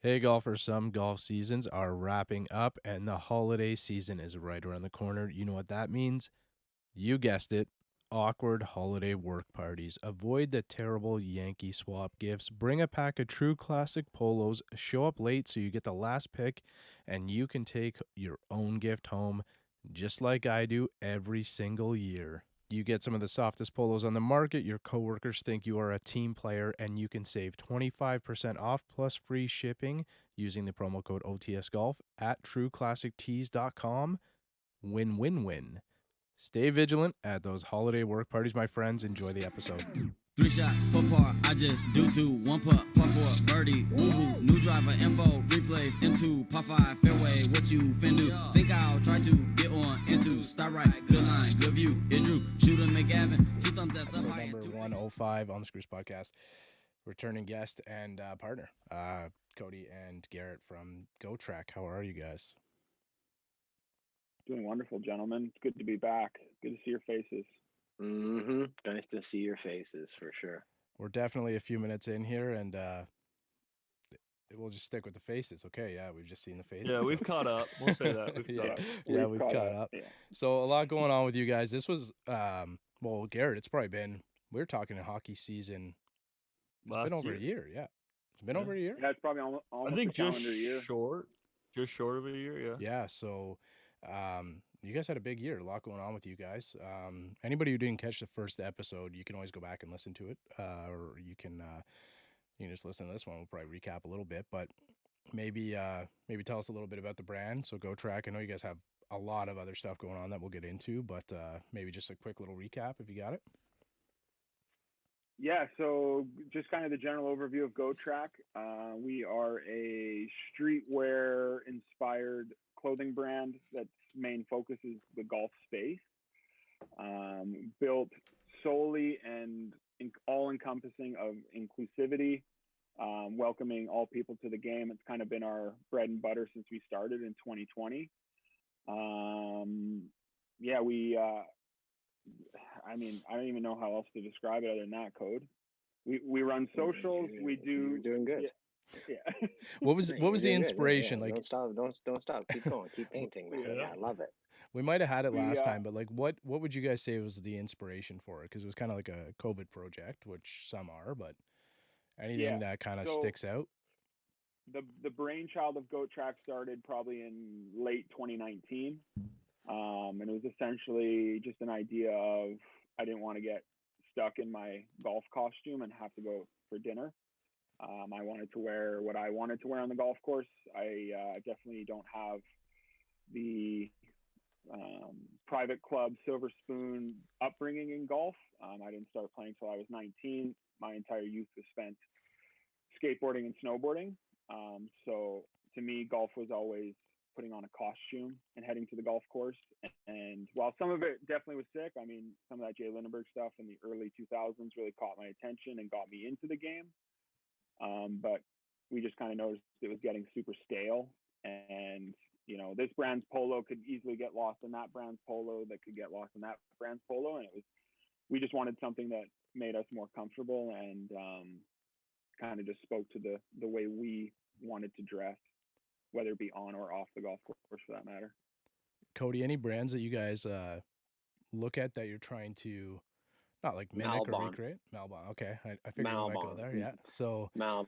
Hey golfers, some golf seasons are wrapping up and the holiday season is right around the corner. You know what that means? You guessed it. Awkward holiday work parties. Avoid the terrible Yankee swap gifts. Bring a pack of true classic polos. Show up late so you get the last pick and you can take your own gift home just like I do every single year. You get some of the softest polos on the market. Your coworkers think you are a team player, and you can save 25% off plus free shipping using the promo code OTS Golf at trueclassictees.com. Win, win, win. Stay vigilant at those holiday work parties, my friends. Enjoy the episode. 3 shots, 4 par, I just do 2. 1 putt, par 4, birdie, woohoo. New driver, info, replace, M2, par 5, fairway, what you fin do? Think I'll try to get on into, start right, good line, good view, it drew, shooter, McGavin, 2 thumbs that's up Episode high. number 105 on the Screws Podcast. Returning guest and partner, Cody and Garrett from Go Track. How are you guys? Doing wonderful, gentlemen. It's good to be back. Good to see your faces. Nice to see your faces for sure. We're definitely a few minutes in here, and we'll just stick with the faces. Okay, yeah, we've just seen the faces. Yeah, we've caught up. We'll say that. We've caught up. Yeah. So a lot going on with you guys. This was, well, Garrett, it's probably been, we were talking a hockey season. It's been over a year, yeah. It's been over a year. Yeah, it's probably almost I think a calendar year. Just short of a year, yeah. Yeah, so you guys had a big year, a lot going on with you guys. Anybody who didn't catch the first episode, you can always go back and listen to it, or you can just listen to this one. We'll probably recap a little bit, but maybe tell us a little bit about the brand. So Go Track. I know you guys have a lot of other stuff going on that we'll get into, but maybe just a quick little recap if you got it. Yeah, so just kind of the general overview of Go Track. We are a streetwear inspired clothing brand that's main focus is the golf space. Built solely and all encompassing of inclusivity, welcoming all people to the game. It's kind of been our bread and butter since we started in 2020. I don't even know how else to describe it other than that, Code. We run socials. We do. You're doing good. Yeah. What was the inspiration? Yeah. Like, don't stop. Keep going. Keep painting, man. Yeah, I love it. We might have had it last time, but like, what would you guys say was the inspiration for it? Because it was kind of like a COVID project, which some are, but anything that kind of sticks out. The brainchild of Goat Track started probably in late 2019. And it was essentially just an idea of I didn't want to get stuck in my golf costume and have to go for dinner. I wanted to wear what I wanted to wear on the golf course. I definitely don't have the private club silver spoon upbringing in golf. I didn't start playing till I was 19. My entire youth was spent skateboarding and snowboarding. So to me, golf was always putting on a costume and heading to the golf course. And while some of it definitely was sick, I mean, some of that Jay Lindenberg stuff in the early 2000s really caught my attention and got me into the game. But we just kind of noticed it was getting super stale. And, this brand's polo could easily get lost in that brand's polo that could get lost in that brand's polo. And we just wanted something that made us more comfortable and kind of just spoke to the way we wanted to dress, whether it be on or off the golf course for that matter. Cody, any brands that you guys look at that you're trying to not like mimic or recreate? Malbon. Okay. I figured you might go there. Yeah. So Malbon.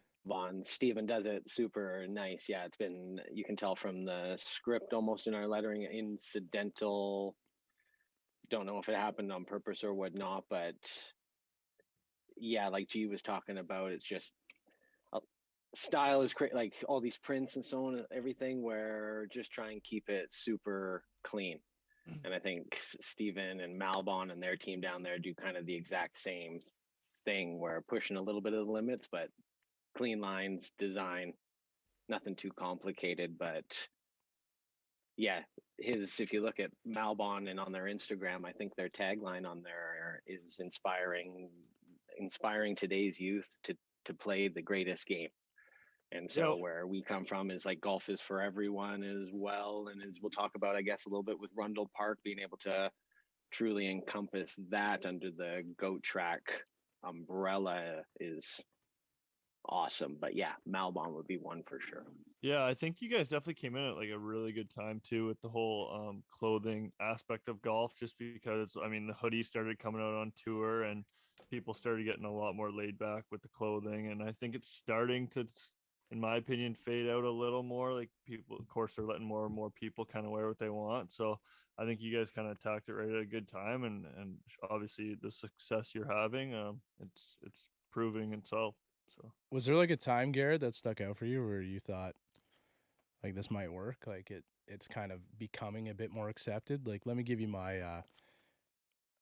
Steven does it super nice. Yeah, it's been, you can tell from the script almost in our lettering, incidental. Don't know if it happened on purpose or whatnot, but yeah, like G was talking about, it's just style is like all these prints and so on and everything, where just try and keep it super clean. And I think Steven and Malbon and their team down there do kind of the exact same thing, where pushing a little bit of the limits, but clean lines, design, nothing too complicated. But yeah, if you look at Malbon and on their Instagram, I think their tagline on there is inspiring today's youth to play the greatest game. And so where we come from is like golf is for everyone as well. And as we'll talk about, I guess, a little bit with Rundle Park, being able to truly encompass that under the Goat Track umbrella is awesome. But yeah, Malbon would be one for sure. Yeah, I think you guys definitely came in at like a really good time too with the whole clothing aspect of golf, just because I mean the hoodies started coming out on tour and people started getting a lot more laid back with the clothing, and I think it's starting to, in my opinion, fade out a little more. Like people, of course, are letting more and more people kind of wear what they want. So I think you guys kind of attacked it right at a good time, and obviously the success you're having, it's proving itself. So Was there like a time, Garrett, that stuck out for you where you thought like this might work? Like it's kind of becoming a bit more accepted. Like let me give you my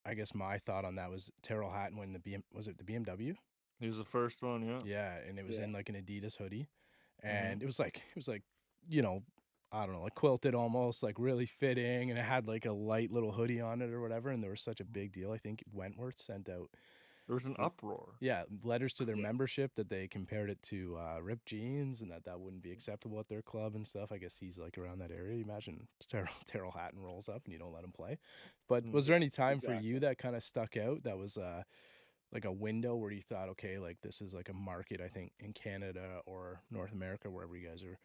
I guess my thought on that was Terrell Hatton when was it the BMW? he was the first one, yeah. Yeah, and it was Yeah. in like an Adidas hoodie. Mhm. And it was like you know, I don't know, like quilted almost, like really fitting, and it had like a light little hoodie on it or whatever, and there was such a big deal. I think Wentworth sent out There was an uproar. letters to their Yeah. membership that they compared it to ripped jeans and that wouldn't be acceptable at their club and stuff. I guess he's like around that area. You imagine Terrell Hatton rolls up and you don't let him play. But was there any time for you that kind of stuck out that was like a window where you thought, okay, like this is like a market, I think, in Canada or North America, wherever you guys are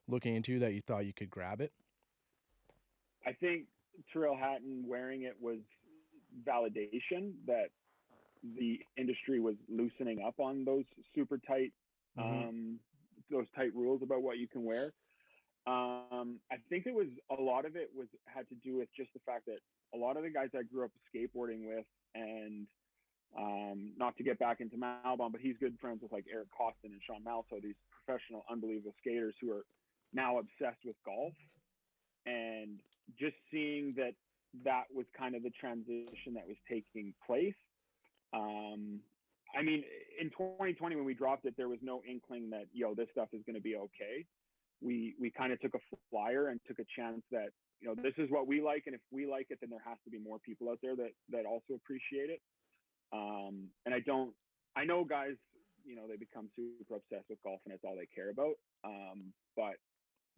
looking into, that you thought you could grab it? I think Terrell Hatton wearing it was validation that the industry was loosening up on those super tight, those tight rules about what you can wear. I think it was a lot of it had to do with just the fact that a lot of the guys I grew up skateboarding with, and not to get back into Malbon, but he's good friends with like Eric Costin and Sean Malto, these professional, unbelievable skaters who are now obsessed with golf. And just seeing that was kind of the transition that was taking place. I mean, in 2020 when we dropped it, there was no inkling that this stuff is going to be okay. We kind of took a flyer and took a chance that this is what we like, and if we like it, then there has to be more people out there that also appreciate it. And I know guys, they become super obsessed with golf and it's all they care about. But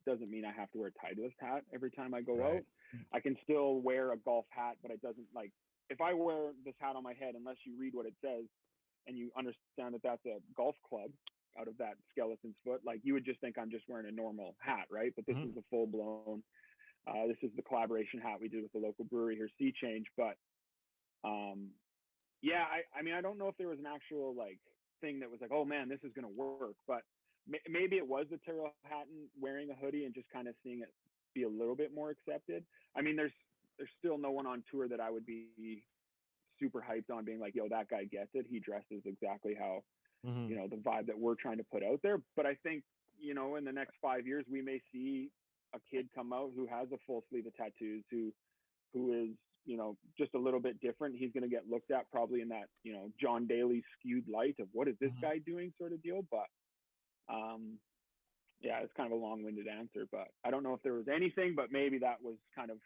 doesn't mean I have to wear a Titleist hat every time I go out. I can still wear a golf hat, but it doesn't, like, if I wear this hat on my head, unless you read what it says and you understand that that's a golf club out of that skeleton's foot, like you would just think I'm just wearing a normal hat, right? But this is a full blown, this is the collaboration hat we did with the local brewery here, Sea Change. But yeah, I mean, I don't know if there was an actual like thing that was like, oh man, this is going to work, but maybe it was the Terrell Hatton wearing a hoodie and just kind of seeing it be a little bit more accepted. I mean, there's still no one on tour that I would be super hyped on being like, yo, that guy gets it. He dresses exactly how, the vibe that we're trying to put out there. But I think, in the next 5 years, we may see a kid come out who has a full sleeve of tattoos, who is, just a little bit different. He's going to get looked at probably in that, John Daly skewed light of what is this guy doing sort of deal. But yeah, it's kind of a long-winded answer, but I don't know if there was anything, but maybe that was kind of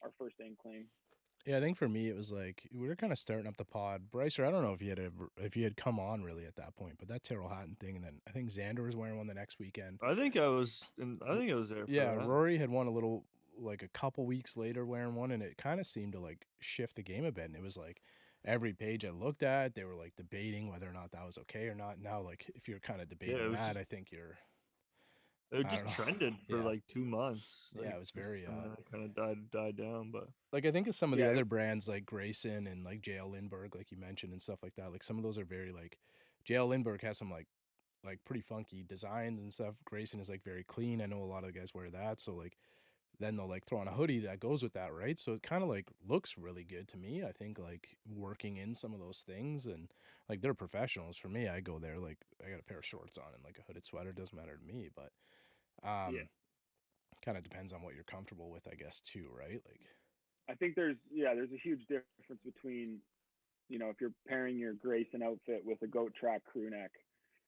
our first inkling. Yeah, I think for me it was like we were kind of starting up the pod. Brycer, I don't know if you had come on really at that point, but that Terrell Hatton thing, and then I think Xander was wearing one the next weekend. I think I was there. Yeah, Rory had one a little like a couple weeks later wearing one, and it kind of seemed to like shift the game a bit. And it was like every page I looked at, they were like debating whether or not that was okay or not. Now, like if you're kind of debating that, I think you're. It just trended for like 2 months. Like, it was very kind of died down, but like I think of some of the other brands like Grayson and like JL Lindbergh, like you mentioned, and stuff like that. Like some of those are very like JL Lindbergh has some like pretty funky designs and stuff. Grayson is like very clean. I know a lot of the guys wear that, so like then they'll like throw on a hoodie that goes with that, right? So it kind of like looks really good to me. I think like working in some of those things, and like they're professionals. For me, I go there like I got a pair of shorts on and like a hooded sweater. Doesn't matter to me, but kind of depends on what you're comfortable with, I guess, too, right? Like I think there's a huge difference between, if you're pairing your Grayson outfit with a goat track crew neck,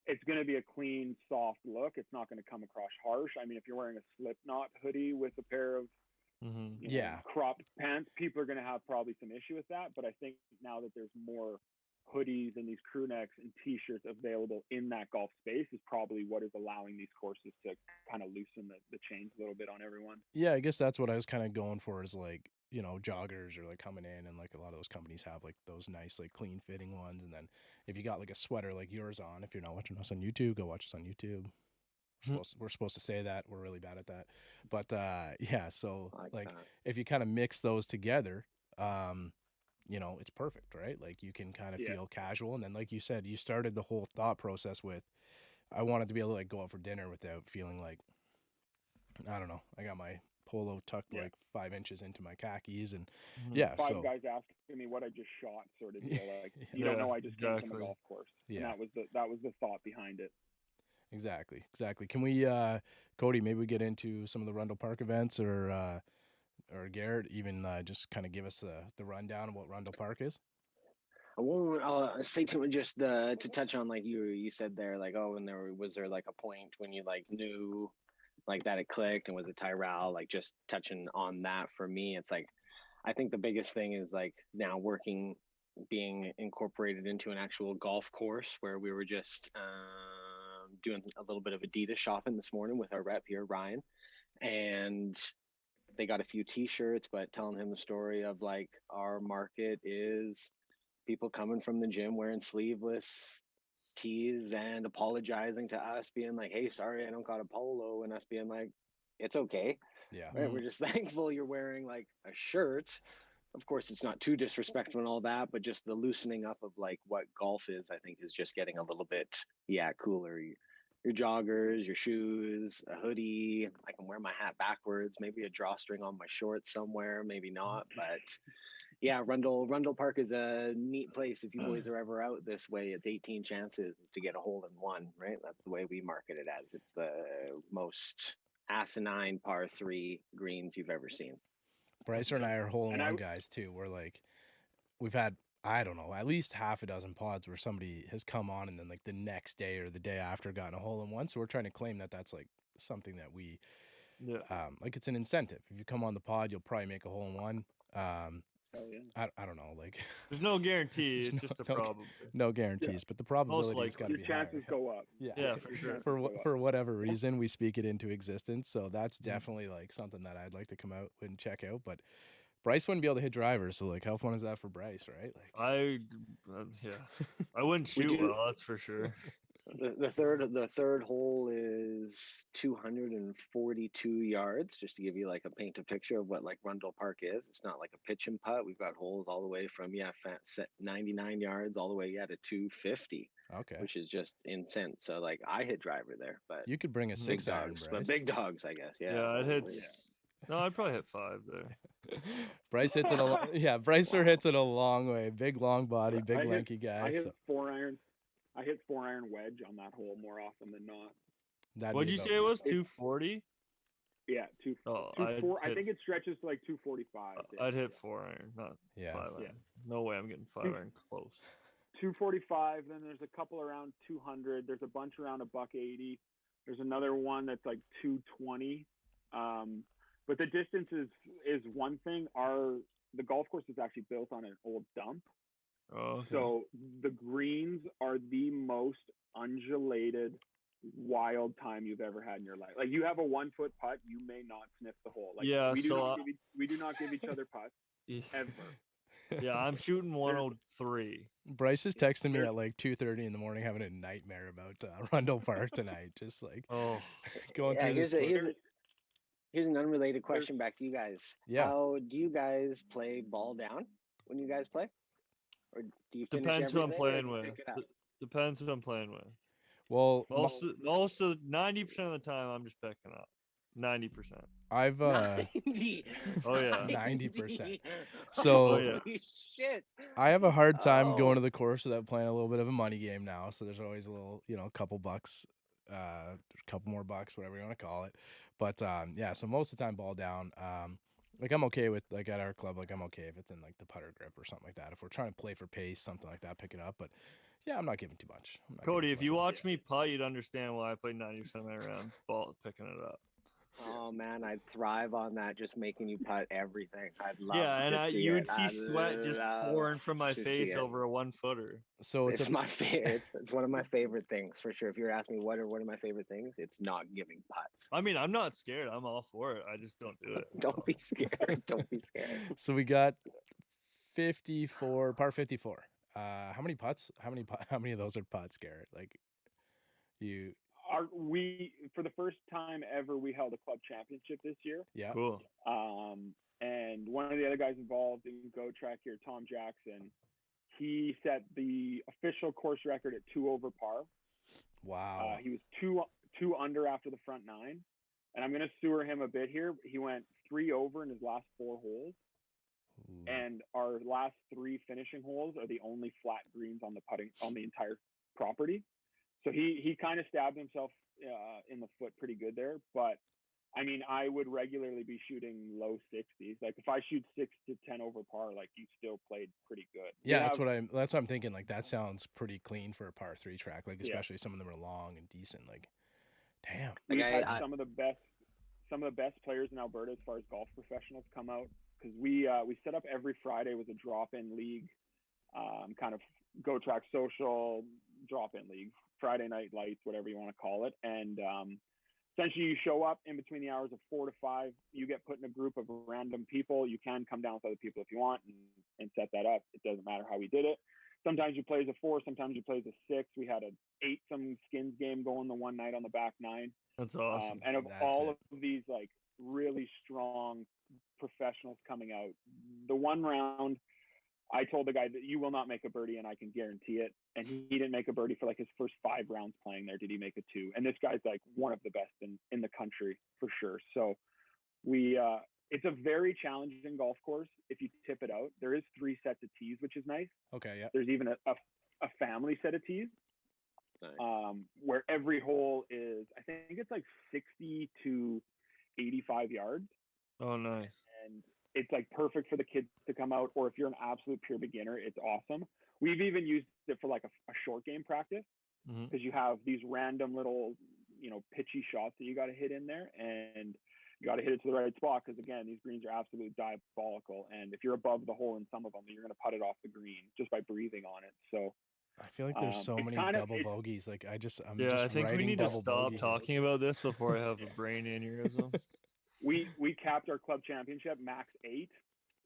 it's going to be a clean, soft look. It's not going to come across harsh. I mean, if you're wearing a Slipknot hoodie with a pair of cropped pants, people are going to have probably some issue with that. But I think now that there's more hoodies and these crew necks and t-shirts available in that golf space is probably what is allowing these courses to kind of loosen the chains a little bit on everyone. Yeah, I guess that's what I was kind of going for, is like joggers are like coming in, and like a lot of those companies have like those nice like clean fitting ones. And then if you got like a sweater like yours on, if you're not watching us on YouTube, go watch us on YouTube. We're supposed to say that. We're really bad at that. But yeah, so like if you kind of mix those together, it's perfect, right? Like you can kind of feel casual. And then like you said, you started the whole thought process with, I wanted to be able to like go out for dinner without feeling like, I don't know, I got my polo tucked like 5 inches into my khakis, and five guys asking me what I just shot, sort of deal. Like you don't know, I just came from a golf course. And that was the thought behind it. Exactly. Can we, Cody, maybe we get into some of the Rundle Park events, or Garrett, even just kind of give us the rundown of what Rundle Park is? I won't say too much, just to touch on like you said there, like, oh, and was there like a point when you like knew like that it clicked, and was it Tyrell? Like just touching on that, for me, it's like, I think the biggest thing is like now being incorporated into an actual golf course, where we were just doing a little bit of Adidas shopping this morning with our rep here, Ryan, and they got a few t-shirts, but telling him the story of like our market is people coming from the gym wearing sleeveless tees and apologizing to us, being like, hey, sorry, I don't got a polo, and us being like, it's okay. Yeah. Right. We're just thankful you're wearing like a shirt. Of course, it's not too disrespectful and all that, but just the loosening up of like what golf is, I think, is just getting a little bit, cooler. Your joggers, your shoes, a hoodie. I can wear my hat backwards, maybe a drawstring on my shorts somewhere, maybe not. But yeah, Rundle Park is a neat place. If you boys are ever out this way, it's 18 chances to get a hole in one, right? That's the way we market it as. It's the most asinine par 3 greens you've ever seen. Bryce and I are hole in one guys too. We're like, we've had, I don't know, at least half a dozen pods where somebody has come on and then like the next day or the day after gotten a hole in one. So we're trying to claim that that's like something that we, like it's an incentive. If you come on the pod, you'll probably make a hole in one. I don't know, like there's no guarantee. It's just a problem. No guarantees, but the probability's got to be higher. Chances go up. Yeah, for sure. For whatever reason, we speak it into existence. So that's definitely like something that I'd like to come out and check out. But Bryce wouldn't be able to hit drivers, so like, how fun is that for Bryce, right? Like, I wouldn't shoot well, that's for sure. The third hole is 242 yards, just to give you like paint a picture of what like Rundle Park is. It's not like a pitch and putt. We've got holes all the way from 99 yards all the way to 250. Okay, which is just insane. So like I hit driver there, but you could bring a 6 iron, but big dogs, I guess. Yeah, it hits. No, I'd probably hit 5 there. Bryce hits it Bryce hits it a long way. Big long body, big lanky guy. I hit 4 iron. I hit 4 iron wedge on that hole more often than not. What'd you say it was? 240? Yeah, 240. I think it stretches to like 245. I'd hit 4 iron, not 5 iron. Yeah. No way I'm getting 5 iron close. 245. Then there's a couple around 200. There's a bunch around $180. There's another one that's like 220. But the distance is one thing. The golf course is actually built on an old dump. Oh, okay. So the greens are the most undulated, wild time you've ever had in your life. Like you have a 1 foot putt, you may not sniff the hole. Like we do not give each other putts ever. Yeah, I'm shooting 103. Bryce is texting me at like 2:30 in the morning, having a nightmare about Rundle Park tonight. Just like going through this. Here's an unrelated question back to you guys. Yeah. How do you guys play ball down when you guys play? Or do you finish Depends who I'm playing with. Depends who I'm playing with. Well, most of 90% of the time, I'm just picking up. 90%. I've 90. Oh yeah, 90%. So holy shit. I have a hard time going to the course without playing a little bit of a money game now. So there's always a little, couple bucks, couple more bucks, whatever you want to call it. But so most of the time, ball down. Like I'm okay with, like at our club, like I'm okay if it's in like the putter grip or something like that. If we're trying to play for pace, something like that, pick it up. But yeah, I'm not giving too much. Cody, if you watch me putt, you'd understand why I play 90% of my rounds ball picking it up. Oh man, I'd thrive on that. Just making you putt everything. I'd love Yeah, and to see you it. would see sweat just pouring from my to see face it. over a 1-footer. So It's my favorite. It's one of my favorite things for sure. If you're asking me what are one of my favorite things, it's not giving putts. I mean, I'm not scared. I'm all for it. I just don't do it. Don't be scared. Don't be scared. So we got 54, par 54. How many putts? How many of those are putts, Garrett? Like you We for the first time ever we held a club championship this year. yeah. Cool. And one of the other guys involved in Go Track here, Tom Jackson, he set the official course record at 2 over par. Wow. He was two under after the front 9, and I'm going to sewer him a bit here. He went 3 over in his last 4 holes, and our last 3 finishing holes are the only flat greens on the entire property. So he kind of stabbed himself in the foot pretty good there. But I mean, I would regularly be shooting low 60s. Like if I shoot 6 to 10 over par, like you still played pretty good. Yeah, that's what I'm thinking. Like that sounds pretty clean for a par 3 track. Like especially some of them are long and decent. Like, damn. We've had some of the best players in Alberta as far as golf professionals come out, because we set up every Friday with a drop-in league, kind of Go Track social drop-in league, Friday night lights, whatever you want to call it. And essentially you show up in between the hours of 4 to 5, you get put in a group of random people. You can come down with other people if you want and set that up. It doesn't matter how we did it. Sometimes you play as a 4, sometimes you play as a 6. We had an 8-some skins game going the one night on the back 9. That's awesome. And of all of these like really strong professionals coming out, the one round I told the guy that you will not make a birdie, and I can guarantee it. And he didn't make a birdie for like his first 5 rounds playing there. Did he make a 2? And this guy's like one of the best in the country for sure. So it's a very challenging golf course if you tip it out. There is 3 sets of tees, which is nice. Okay, yeah. There's even a family set of tees. Nice. Where every hole is, I think it's like 60 to 85 yards. Oh, nice. And it's like perfect for the kids to come out, or if you're an absolute pure beginner, it's awesome. We've even used it for like a short game practice, because you have these random little, pitchy shots that you got to hit in there, and you got to hit it to the right spot, because again, these greens are absolutely diabolical, and if you're above the hole in some of them, you're going to putt it off the green just by breathing on it. So I feel like there's so many double bogeys. Like I'm just I think we need to stop talking about this before I have a brain aneurysm. We capped our club championship max 8,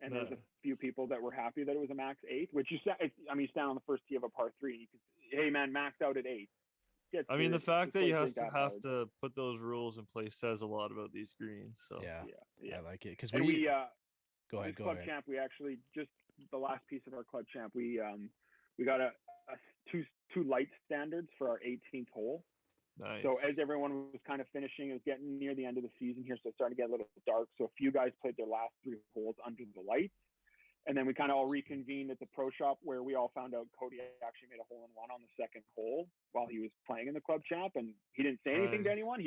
and there's a few people that were happy that it was a max 8. Which you stand on the first tee of a par 3, and you can, hey man, maxed out at 8. I mean, the fact that you have to put those rules in place says a lot about these greens. So yeah. I like it because we go ahead. Club champ, we actually just the last piece of our club champ, we got a two light standards for our 18th hole. Nice. So as everyone was kind of finishing, it was getting near the end of the season here, so it started to get a little dark. So a few guys played their last 3 holes under the lights, and then we kind of all reconvened at the pro shop, where we all found out Cody actually made a hole-in-one on the second hole while he was playing in the club champ, and he didn't say anything to anyone.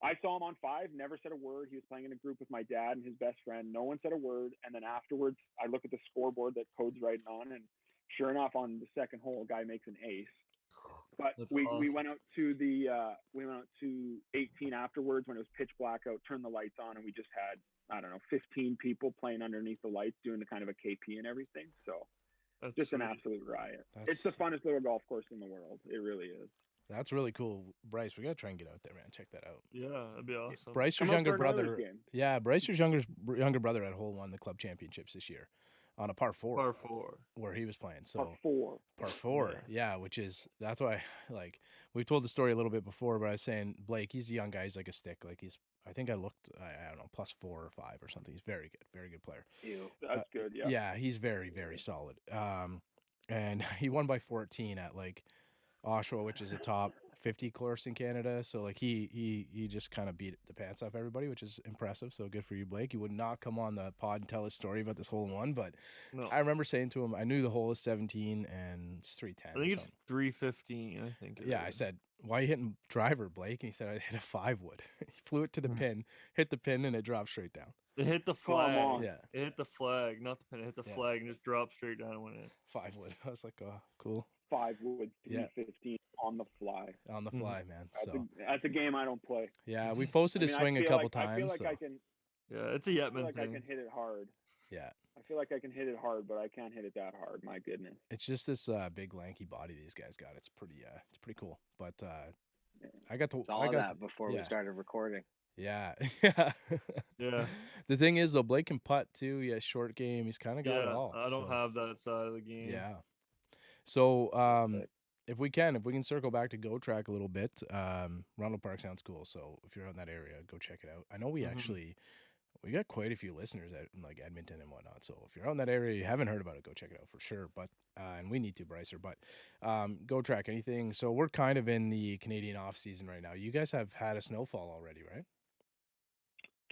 I saw him on 5, never said a word. He was playing in a group with my dad and his best friend. No one said a word, and then afterwards, I look at the scoreboard that Code's writing on, and sure enough, on the second hole, a guy makes an ace. But we went out to 18 afterwards when it was pitch black out, turned the lights on, and we just had, I don't know, 15 people playing underneath the lights, doing the kind of a KP and everything. So that's just an absolute riot. It's the funnest little golf course in the world. It really is. That's really cool. Bryce, we got to try and get out there, man. Check that out. Yeah, that'd be awesome. Bryce's younger brother. Yeah, Bryce's younger brother at Hole won the club championships this year on a par 4. Par 4. Where he was playing. So Par 4. Yeah, that's why, like, we've told the story a little bit before, but I was saying Blake, he's a young guy. He's like a stick. Like I think I looked, I don't know, +4 or 5 or something. He's very good player. That's good. Yeah. Yeah, he's very, very solid. And he won by 14 at like Oshawa, which is a top 50 course in Canada. So like he just kind of beat the pants off everybody, which is impressive. So good for you, Blake. You would not come on the pod and tell a story about this hole-in-one, but I remember saying to him, I knew the hole is 17 and it's 310. I think it's 315. I think. I said, why are you hitting driver, Blake? And he said, I hit a 5-wood. He flew it to the pin, hit the pin, and it dropped straight down. It hit the flag. Yeah. It hit the flag, not the pin. It hit the flag and just dropped straight down and went in. 5-wood. I was like, oh, cool. 5 wood Yeah. 315 on the fly. On the fly, man. That's a game I don't play. Yeah, we posted his swing a couple times. I feel like so. I can. Yeah, it's a I feel Yetman like thing. I can hit it hard. Yeah. I feel like I can hit it hard, but I can't hit it that hard. My goodness. It's just this big lanky body these guys got. It's pretty cool. But I got to. It's all I got that to, before yeah. we started recording. Yeah. Yeah. Yeah. The thing is, though, Blake can putt too. He has short game. He's kind of got it all. I don't have that side of the game. Yeah. So if we can circle back to Go Track a little bit, Rundle Park sounds cool. So if you're out in that area, go check it out. I know we got quite a few listeners at like Edmonton and whatnot. So if you're out in that area, you haven't heard about it, go check it out for sure. But and we need to, Brycer. But Go Track, anything. So we're kind of in the Canadian off season right now. You guys have had a snowfall already, right?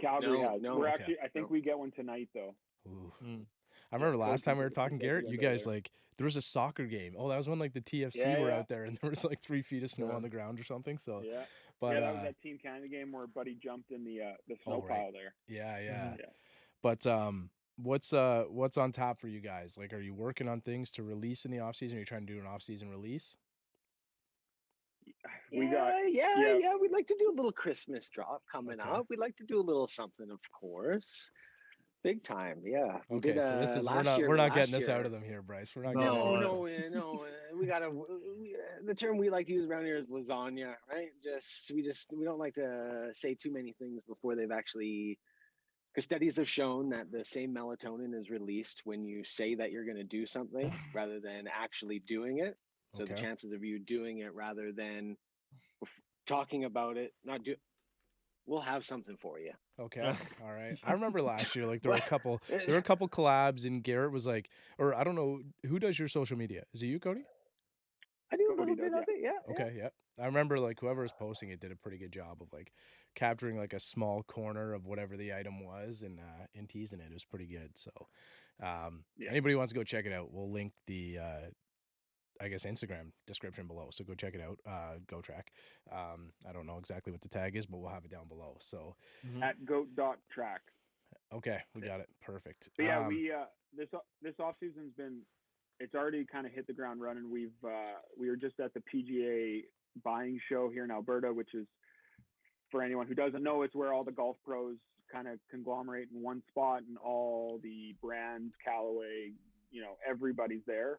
Calgary has. No. We're actually. I think we get one tonight though. Ooh. I remember last time we were talking, Garrett, you guys like there was a soccer game. Oh, that was when like the TFC were out there and there was like 3 feet of snow on the ground or something. So but that was that Team Canada game where Buddy jumped in the snow pile there. Yeah. But what's on tap for you guys? Like, are you working on things to release in the off season? Are you trying to do an off season release? We'd like to do a little Christmas drop coming up. We'd like to do a little something, of course. Big time, yeah. Okay, so this is we're not getting this out of them here, Bryce. We're not getting no. We gotta. The term we like to use around here is lasagna, right? We don't like to say too many things before they've actually. Because studies have shown that the same melatonin is released when you say that you're going to do something rather than actually doing it. So the chances of you doing it rather than talking about it, we'll have something for you. Okay. All right. I remember last year, like there were a couple collabs and Garrett was like, or I don't know, who does your social media? Is it you, Cody? I do a little bit of it, yeah. Okay, yeah. I remember like whoever was posting it did a pretty good job of like capturing like a small corner of whatever the item was and teasing it. It was pretty good. So anybody wants to go check it out, we'll link the I guess Instagram description below. So go check it out. Go Track. I don't know exactly what the tag is, but we'll have it down below. So at goat.track. Okay, we got it. Perfect. But yeah, we this off season's been it's already kind of hit the ground running. We were just at the PGA buying show here in Alberta, which is, for anyone who doesn't know, it's where all the golf pros kind of conglomerate in one spot and all the brands, Callaway, everybody's there,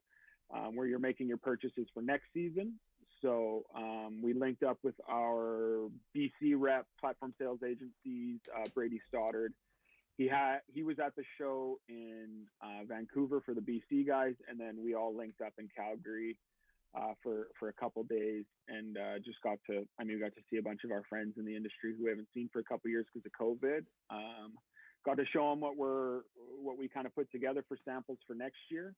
where you're making your purchases for next season. So we linked up with our BC rep, platform sales agencies, Brady Stoddard. He was at the show in Vancouver for the BC guys, and then we all linked up in Calgary for a couple days, and just got to see a bunch of our friends in the industry who we haven't seen for a couple years because of COVID. Got to show them what we kind of put together for samples for next year,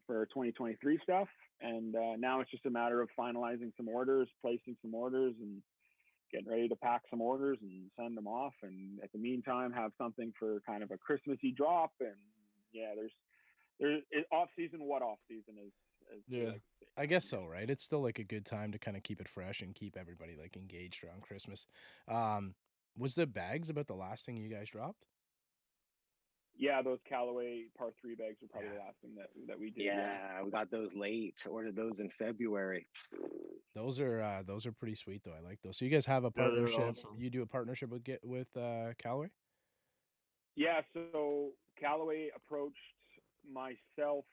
for 2023 stuff, and now it's just a matter of finalizing some orders, placing some orders, and getting ready to pack some orders and send them off. And at the meantime, have something for kind of a Christmassy drop. And yeah, there's off season. What off season is yeah, I guess so, right? It's still like a good time to kind of keep it fresh and keep everybody like engaged around Christmas. Was the bags about the last thing you guys dropped? Yeah, those Callaway par 3 bags were probably the last thing that we did. Yeah, we got those late. Ordered those in February. Those are pretty sweet though. I like those. So you guys have a partnership. Awesome. You do a partnership with Callaway? Yeah. So Callaway approached myself.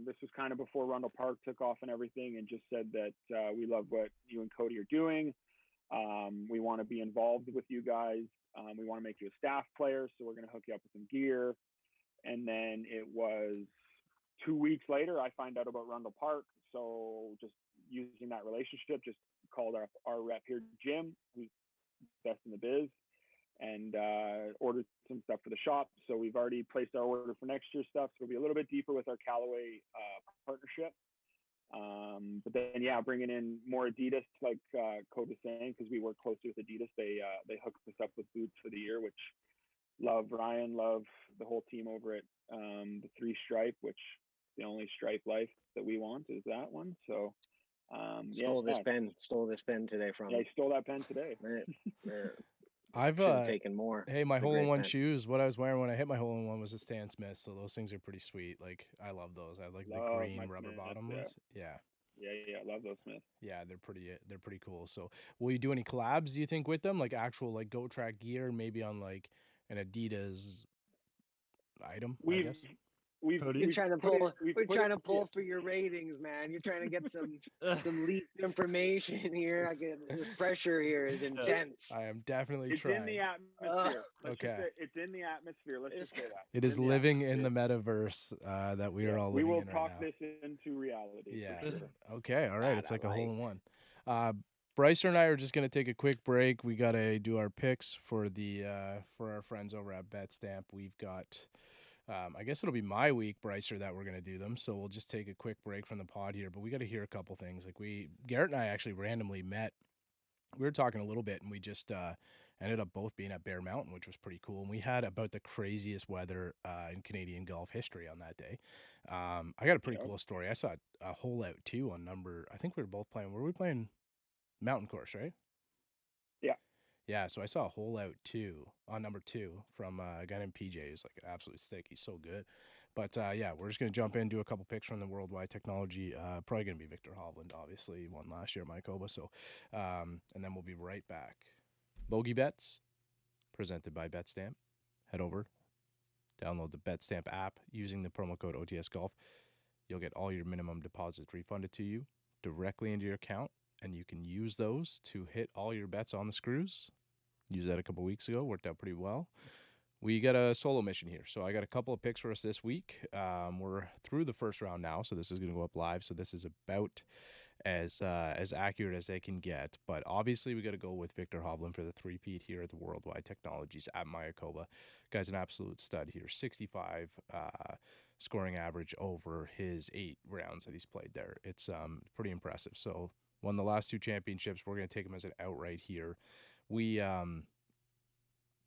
This was kind of before Rundle Park took off and everything, and just said that we love what you and Cody are doing. We want to be involved with you guys. We want to make you a staff player, so we're going to hook you up with some gear. And then it was 2 weeks later, I find out about Rundle Park. So just using that relationship, just called our rep here, Jim, who's best in the biz, and ordered some stuff for the shop. So we've already placed our order for next year's stuff. So we'll be a little bit deeper with our Callaway partnership. But then, yeah, bringing in more Adidas, like Code was saying, because we work closely with Adidas. They hooked us up with boots for the year, which love Ryan, love the whole team over at the 3 Stripe, which the only stripe life that we want is that one. So stole this pen today from I stole that pen today. I've Should have taken more. Hey, my It's a hole in great one man. shoes. What I was wearing when I hit my hole in one was a Stan Smith, so those things are pretty sweet. Like I love those. I like the Love green my rubber Smiths, bottom yeah. ones. Yeah, Yeah, love those Smiths. yeah, they're pretty cool. So, will you do any collabs? Do you think with them, like actual like Goat Track gear, maybe on like an Adidas item? I We've guess. we've Cody? You're we've trying to put it pull. we've We're put trying it to pull for your ratings, man. You're trying to get some leaked information here. This pressure here is intense. I am definitely it's trying. in the atmosphere. Let's okay. just say it's in the atmosphere. Let's just say that. It It's is in the living in the atmosphere. metaverse that we are all We living will in right talk now. this into reality. Yeah. For sure. Okay. All right. That It's I like a hole like. in one. Brycer and I are just gonna take a quick break. We gotta do our picks for the for our friends over at BetStamp. We've got, I guess it'll be my week, Brycer, that we're gonna do them. So we'll just take a quick break from the pod here. But we got to hear a couple things. Like Garrett and I actually randomly met. We were talking a little bit, and we just ended up both being at Bear Mountain, which was pretty cool. And we had about the craziest weather in Canadian golf history on that day. I got a pretty cool story. I saw a hole out too on number. I think we were both playing. Were we playing Mountain Course, right? Yeah. Yeah, so I saw a hole out too on number 2 from a guy named PJ. He's like an absolute stick. He's so good. But yeah, we're just gonna jump in, do a couple picks from the Worldwide Technology. Probably gonna be Victor Hovland, obviously. He won last year at Manitoba. So and then we'll be right back. Bogey Bets, presented by BetStamp. Head over, download the BetStamp app using the promo code OTS Golf. You'll get all your minimum deposits refunded to you directly into your account, and you can use those to hit all your bets on the screws. Used that a couple weeks ago, worked out pretty well. We got a solo mission here, so I got a couple of picks for us this week. We're through the first round now, so this is going to go up live. So this is about as accurate as they can get. But obviously, we got to go with Victor Hovland for the three-peat here at the Worldwide Technologies at Manitoba. Guy's an absolute stud here. 65 scoring average over his 8 rounds that he's played there. It's pretty impressive. So won the last 2 championships. We're going to take him as an outright here. We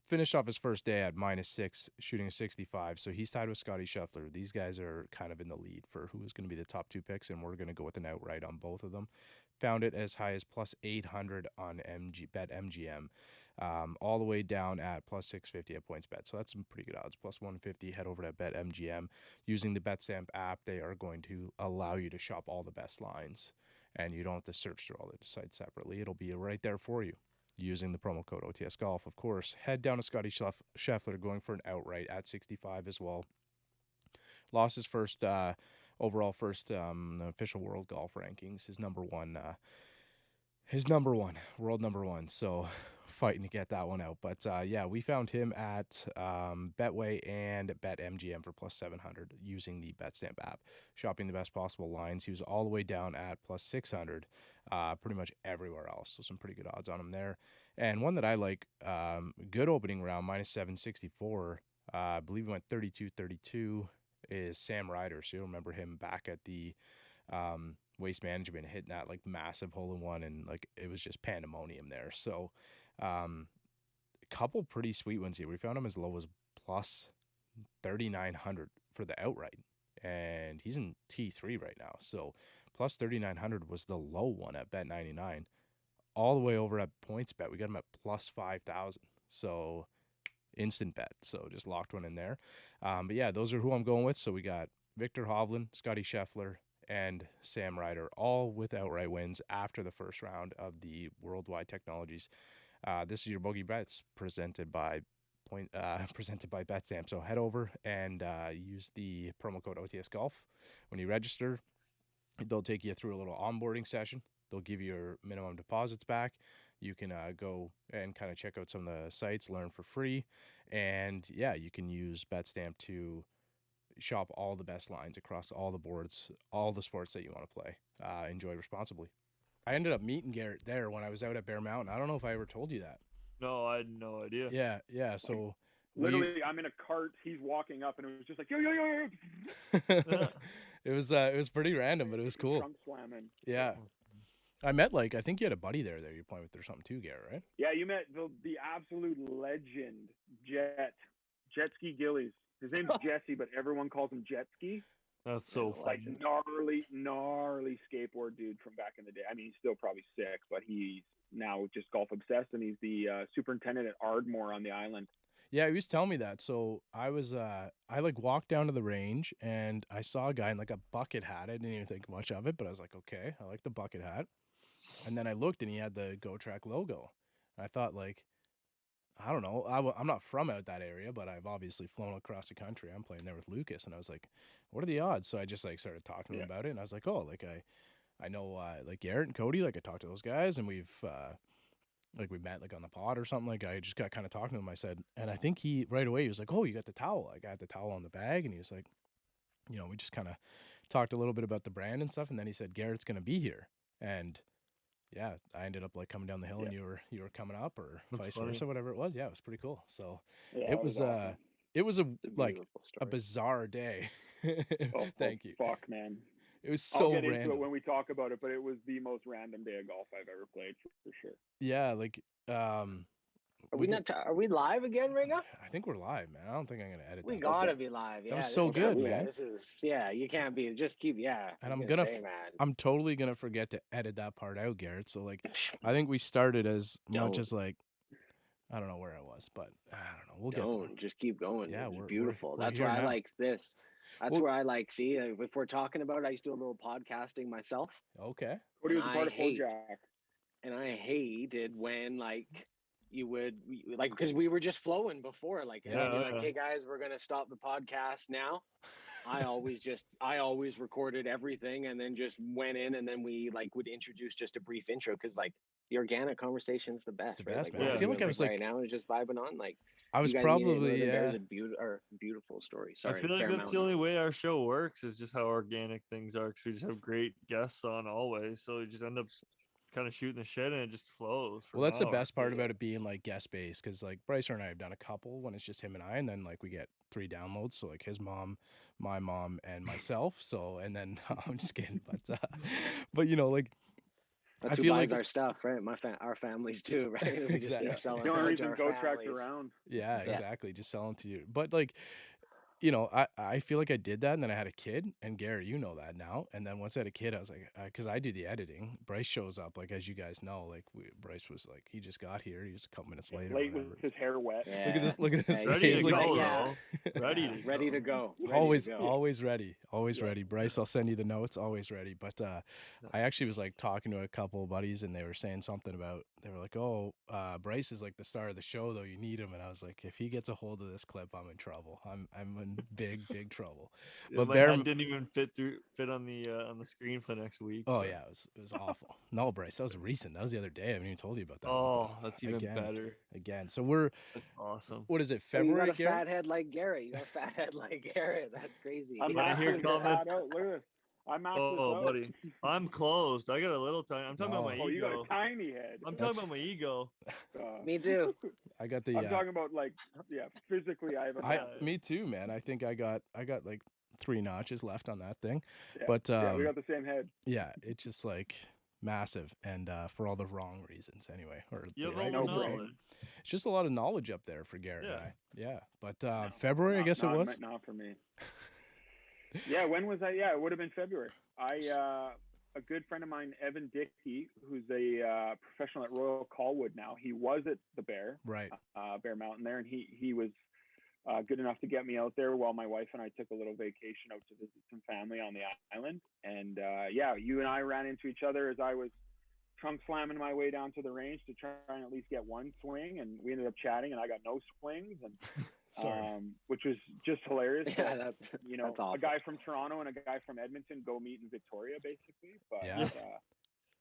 finished off his first day at -6, shooting a 65. So he's tied with Scotty Scheffler. These guys are kind of in the lead for who is going to be the top 2 picks, and we're going to go with an outright on both of them. Found it as high as +800 on BetMGM, all the way down at +650 at PointsBet. So that's some pretty good odds. +150. Head over to BetMGM. Using the BetStamp app, they are going to allow you to shop all the best lines, and you don't have to search through all the sites separately. It'll be right there for you. Using the promo code OTS Golf, of course. Head down to Scotty Scheffler, going for an outright at 65 as well. Lost his first overall first official world golf rankings. His number one, world number one. So fighting to get that one out. But yeah, we found him at Betway and BetMGM for +700 using the BetStamp app, shopping the best possible lines. He was all the way down at +600, pretty much everywhere else. So some pretty good odds on him there. And one that I like, good opening round, -764. I believe he went 32-32. Is Sam Ryder. So you'll remember him back at the Waste Management hitting that like massive hole in one, and like it was just pandemonium there. So a couple pretty sweet ones here. We found him as low as +3,900 for the outright, and he's in T3 right now. So +3,900 was the low one at Bet99. All the way over at PointsBet, we got him at +5,000. So instant bet. So just locked one in there. But yeah, those are who I'm going with. So we got Victor Hovland, Scotty Scheffler, and Sam Ryder, all with outright wins after the first round of the Worldwide Technologies. This is your Bogey Bets presented by BetStamp. So head over and use the promo code OTS Golf when you register. They'll take you through a little onboarding session. They'll give you your minimum deposits back. You can go and kind of check out some of the sites, learn for free. And yeah, you can use BetStamp to shop all the best lines across all the boards, all the sports that you want to play. Enjoy responsibly. I ended up meeting Garrett there when I was out at Bear Mountain. I don't know if I ever told you that. No, I had no idea. Yeah. So literally, I'm in a cart. He's walking up, and it was just like yo. It was pretty random, but it was cool. Trunk slamming. Yeah. I met I think you had a buddy there that you're playing with or something too, Garrett, right? Yeah, you met the absolute legend, Jet Ski Gillies. His name's Jesse, but everyone calls him Jet Ski. That's so like funny. gnarly skateboard dude from back in the day. I mean, he's still probably sick, but he's now just golf obsessed, and he's the superintendent at Ardmore on the island. Yeah, he was telling me that. So I was I like walked down to the range and I saw a guy in like a bucket hat. I didn't even think much of it, but I was like, okay, I like the bucket hat. And then I looked and he had the Go Track logo. And I thought like, I don't know. I'm not from out that area, but I've obviously flown across the country. I'm playing there with Lucas, and I was like, what are the odds? So I just like started talking to him about it, and I was like, oh, like I know like Garrett and Cody, like I talked to those guys, and we've like we met like on the pod or something. Like I just got kind of talking to him. I said, and I think he right away he was like, oh, you got the towel. I got the towel on the bag, and he was like, you know, we just kind of talked a little bit about the brand and stuff, and then he said Garrett's gonna be here, and yeah, I ended up like coming down the hill and you were coming up or That's vice funny. versa, whatever it was. Yeah, it was pretty cool. So Yeah, it was awesome. it was a like Beautiful a story. bizarre day. Oh, Thank you. Fuck, man. It was I'll so get into random. it when we talk about it, but it was the most random day of golf I've ever played for sure. Yeah, like Are we not? Are we live again right now? I think we're live, man. I don't think I'm gonna edit We that. gotta be live. Yeah, was this so is- good, yeah, man. This is you can't be just keep yeah. And I I'm was gonna say, man. I'm totally gonna forget to edit that part out, Garrett. So like I think we started as much Don't. as like I don't know where I was, but I don't know. We'll get Don't there. just keep going. Yeah, It's we're beautiful. we're That's here where I now. like this. That's Well- where I like. See, if we're talking about, I used to do a little podcasting myself, Okay. Cody was And a part I of hate- Jack. and I hated when like you would like because we were just flowing before, like, and Yeah, I'd be yeah. like, hey guys, we're gonna stop the podcast now. I always recorded everything and then just went in and then we like would introduce just a brief intro because like the organic conversation's the best, the right? best, Like, man. what I we're feel like doing, I was, right like- now is just vibing on. Like I was you guys need to know probably that Bear's a beautiful story. Sorry, I feel like Bear that's the Mountain. only way our show works is just how organic things are because we just have great guests on always. So we just end up kind of shooting the shit and it just flows. For Well, that's the an hour. best part Yeah. about it being like guest based because like Bryce and I have done a couple when it's just him and I, and then like we get 3 downloads. So like his mom, my mom, and myself. So and then I'm just kidding, but you know like That's I who feel buys like our stuff, right? Our families too, right? We just Exactly. keep selling The only to reason our Go Track's families. around. yeah, Yeah. exactly, just selling to you. But like you know, I feel like I did that, and then I had a kid, and Gary, you know that now. And then once I had a kid, I was like, because I do the editing. Bryce shows up, like as you guys know, like Bryce was like, he just got here, he was a couple minutes later. Late whatever. with his hair wet. Yeah. Look at this! Look at this! Yeah, face. Ready he's to Look at- go, yeah. though. Ready to go. always to go. always ready, always Yeah. ready. Bryce, I'll send you the notes, always ready. But I actually was like talking to a couple of buddies, and they were saying something about, they were like, oh, Bryce is like the star of the show, though, you need him. And I was like, if he gets a hold of this clip, I'm in trouble. I'm in big trouble. Yeah, But my Bear- head didn't even fit on the screen for next week. Oh but- yeah, it was awful. No, Bryce, that was recent. That was the other day. I haven't even told you about that. Oh, that's even again. better. Again, so we're That's awesome. what is it? Hey, you February? got a Garrett? fat head like Garrett. You got a fat head like Garrett. That's crazy. I'm When I hear maxing this comments- out. Look at this. I'm maxed this Oh, out. buddy, I'm closed. I got a little tiny. I'm talking about No. my Oh, you got ego. a tiny head. I'm That's- talking about my ego. Me too. I got the. I'm talking about like, yeah, physically I have a I massive- me too, man. I think I got like 3 notches left on that thing. yeah, But yeah, we got the same head. yeah, it's just like massive, and for all the wrong reasons anyway. Or You have the all right the no reasons. brain. knowledge. It's just a lot of knowledge up there for Garrett and Yeah. I. Yeah, but February, I guess it was. Not for me. Yeah, when was that? Yeah, it would have been February. A good friend of mine, Evan Dickey, who's a professional at Royal Colwood now. He was at the Bear, Right. Bear Mountain there, and he was good enough to get me out there while my wife and I took a little vacation out to visit some family on the island. And yeah, you and I ran into each other as I was trunk slamming my way down to the range to try and at least get one swing, and we ended up chatting, and I got no swings, and Sorry. which was just hilarious. Yeah, that, that's you know, that's awful. a guy from Toronto and a guy from Edmonton go meet in Victoria, basically. But Yeah.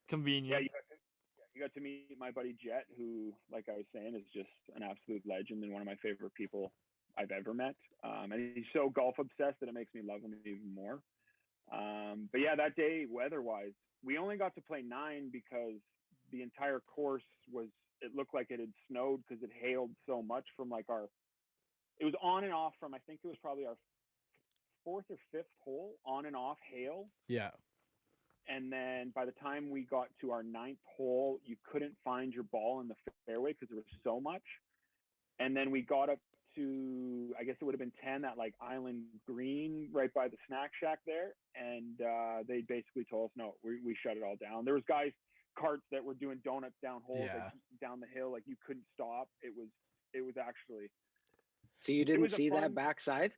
Convenient. yeah, you got to meet my buddy Jet, who, like I was saying, is just an absolute legend and one of my favorite people I've ever met. And he's so golf obsessed that it makes me love him even more. But yeah, that day, weather-wise, we only got to play 9 because the entire course it looked like it had snowed because it hailed so much from like it was on and off from, I think it was probably our 4th or 5th hole, on and off hail. Yeah. And then by the time we got to our 9th hole, you couldn't find your ball in the fairway because there was so much. And then we got up to, I guess it would have been 10 at like Island Green right by the snack shack there. And they basically told us, no, we shut it all down. There was guys carts that were doing donuts down holes, Yeah. like down the hill, like you couldn't stop. It was actually So you it didn't was a see that fun backside?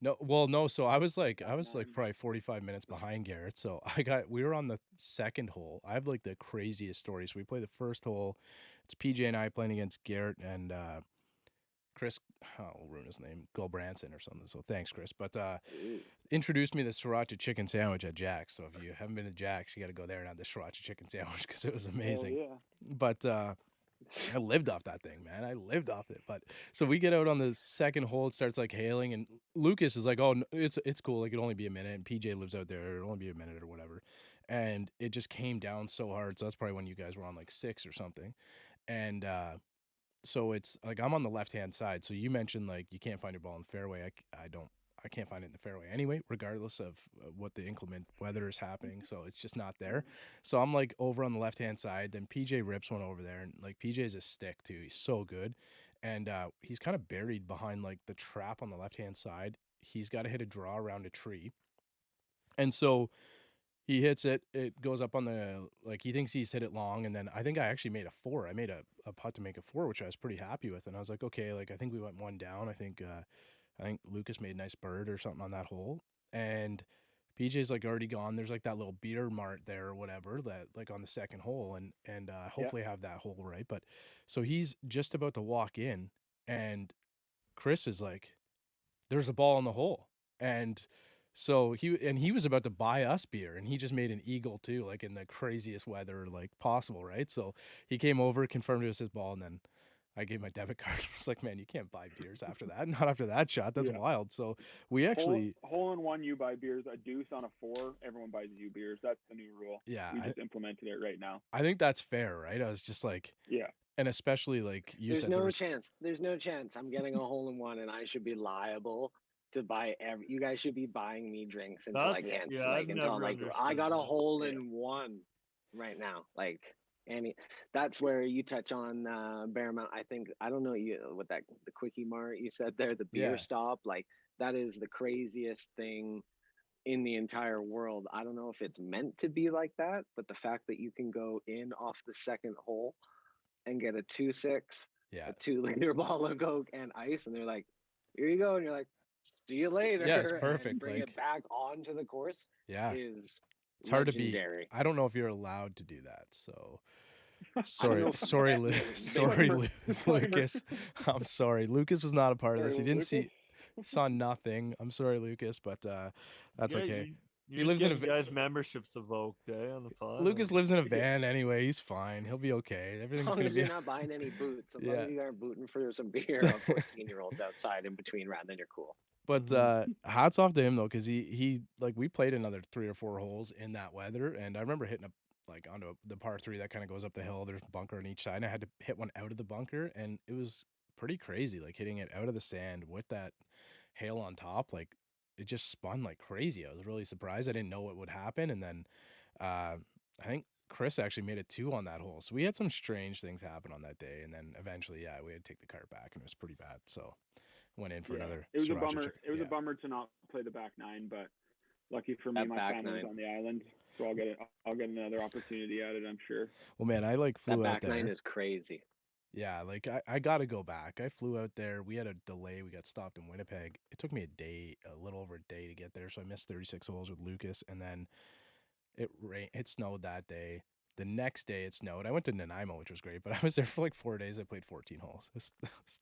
No, well, no. So I was like back nine. probably 45 minutes behind Garrett. So we were on the second hole. I have like the craziest stories. We play the first hole. It's PJ and I playing against Garrett and Chris. I'll ruin his name, Gulbranson or something. So thanks, Chris. But Ooh. introduced me to the sriracha chicken sandwich at Jack's. So if you haven't been to Jack's, you got to go there and have the sriracha chicken sandwich because it was amazing. Hell yeah. But I lived off that thing, man. I lived off it. But so we get out on the second hole. It starts like hailing, and Lucas is like, "Oh, it's cool. Like it'll only be a minute." And PJ lives out there. It'll only be a minute or whatever. And it just came down so hard. So that's probably when you guys were on like 6 or something. And so it's like I'm on the left hand side. So you mentioned like you can't find your ball in the fairway. I can't find it in the fairway anyway, regardless of what the inclement weather is happening. So it's just not there. So I'm like over on the left hand side. Then PJ rips one over there, and like PJ's a stick too. He's so good, and he's kind of buried behind like the trap on the left hand side. He's got to hit a draw around a tree, and so he hits it. It goes up on the like he thinks he's hit it long, and then I think I actually made a 4. I made a putt to make a 4, which I was pretty happy with, and I was like, okay, like I think we went one down. I think Lucas made a nice bird or something on that hole, and PJ's like already gone. There's like that little beer mart there or whatever that like on the second hole, and hopefully have that hole right. But so he's just about to walk in, and Chris is like, "There's a ball in the hole," and so he was about to buy us beer, and he just made an eagle too, like in the craziest weather like possible, right? So he came over, confirmed it was his ball, and then I gave my debit card. I was like, man, you can't buy beers after that. Not after that shot. That's Yeah. wild. So we actually, hole in one, you buy beers. A deuce on a 4, everyone buys you beers. That's the new rule. yeah, We just implemented it right now. I think that's fair, right? I was just like, Yeah. and especially like you There's said, no chance. There's no chance I'm getting a hole in one and I should be liable to buy you guys should be buying me drinks until I That's- can't. yeah, like I've until never like I understood got a that. hole Yeah. in one right now. Like that's where you touch on Bearmount. I don't know what the quickie mart you said there, the beer Yeah. stop, like that is the craziest thing in the entire world. I don't know if it's meant to be like that, but the fact that you can go in off the second hole and get a 2-6, yeah, a 2-liter bottle of Coke and ice, and they're like, "Here you go," and you're like, "See you later." Yeah, it's and perfect, bring like- it back onto the course yeah. is It's hard to legendary. beat. I don't know if you're allowed to do that. So I don't sorry, know if sorry, that- sorry, Disclaimer. Lucas. I'm sorry. Lucas was not a part of this. He Sorry, didn't Lucas. saw nothing. I'm sorry, Lucas, but that's Yeah, okay. You He just lives in a getting guys memberships evoked, on the pod. Lucas lives in a van anyway. He's fine. He'll be okay. As Everything's long gonna as be. you're not buying any boots, as long Yeah. as you aren't booting for some beer of 14-year-olds outside in between round, then you're cool. But hats off to him though, because he like we played another 3 or 4 holes in that weather, and I remember hitting onto the par 3 that kind of goes up the hill. There's a bunker on each side, and I had to hit one out of the bunker, and it was pretty crazy, like hitting it out of the sand with that hail on top. Like it just spun like crazy. I was really surprised. I didn't know what would happen, and then I think Chris actually made a 2 on that hole. So we had some strange things happen on that day, and then eventually, we had to take the cart back, and it was pretty bad. So went in for another. It was a sriracha bummer. chicken. It was Yeah. a bummer to not play the back 9, but lucky for me, That my back family was 9. on the island, so I'll get another opportunity at it, I'm sure. Well, man, I like That flew out back 9 there. is crazy. Yeah, like I got to go back. I flew out there. We had a delay. We got stopped in Winnipeg. It took me a little over a day to get there, so I missed 36 holes with Lucas, and then it snowed that day. The next day it snowed. I went to Nanaimo, which was great, but I was there for like 4 days. I played 14 holes. It's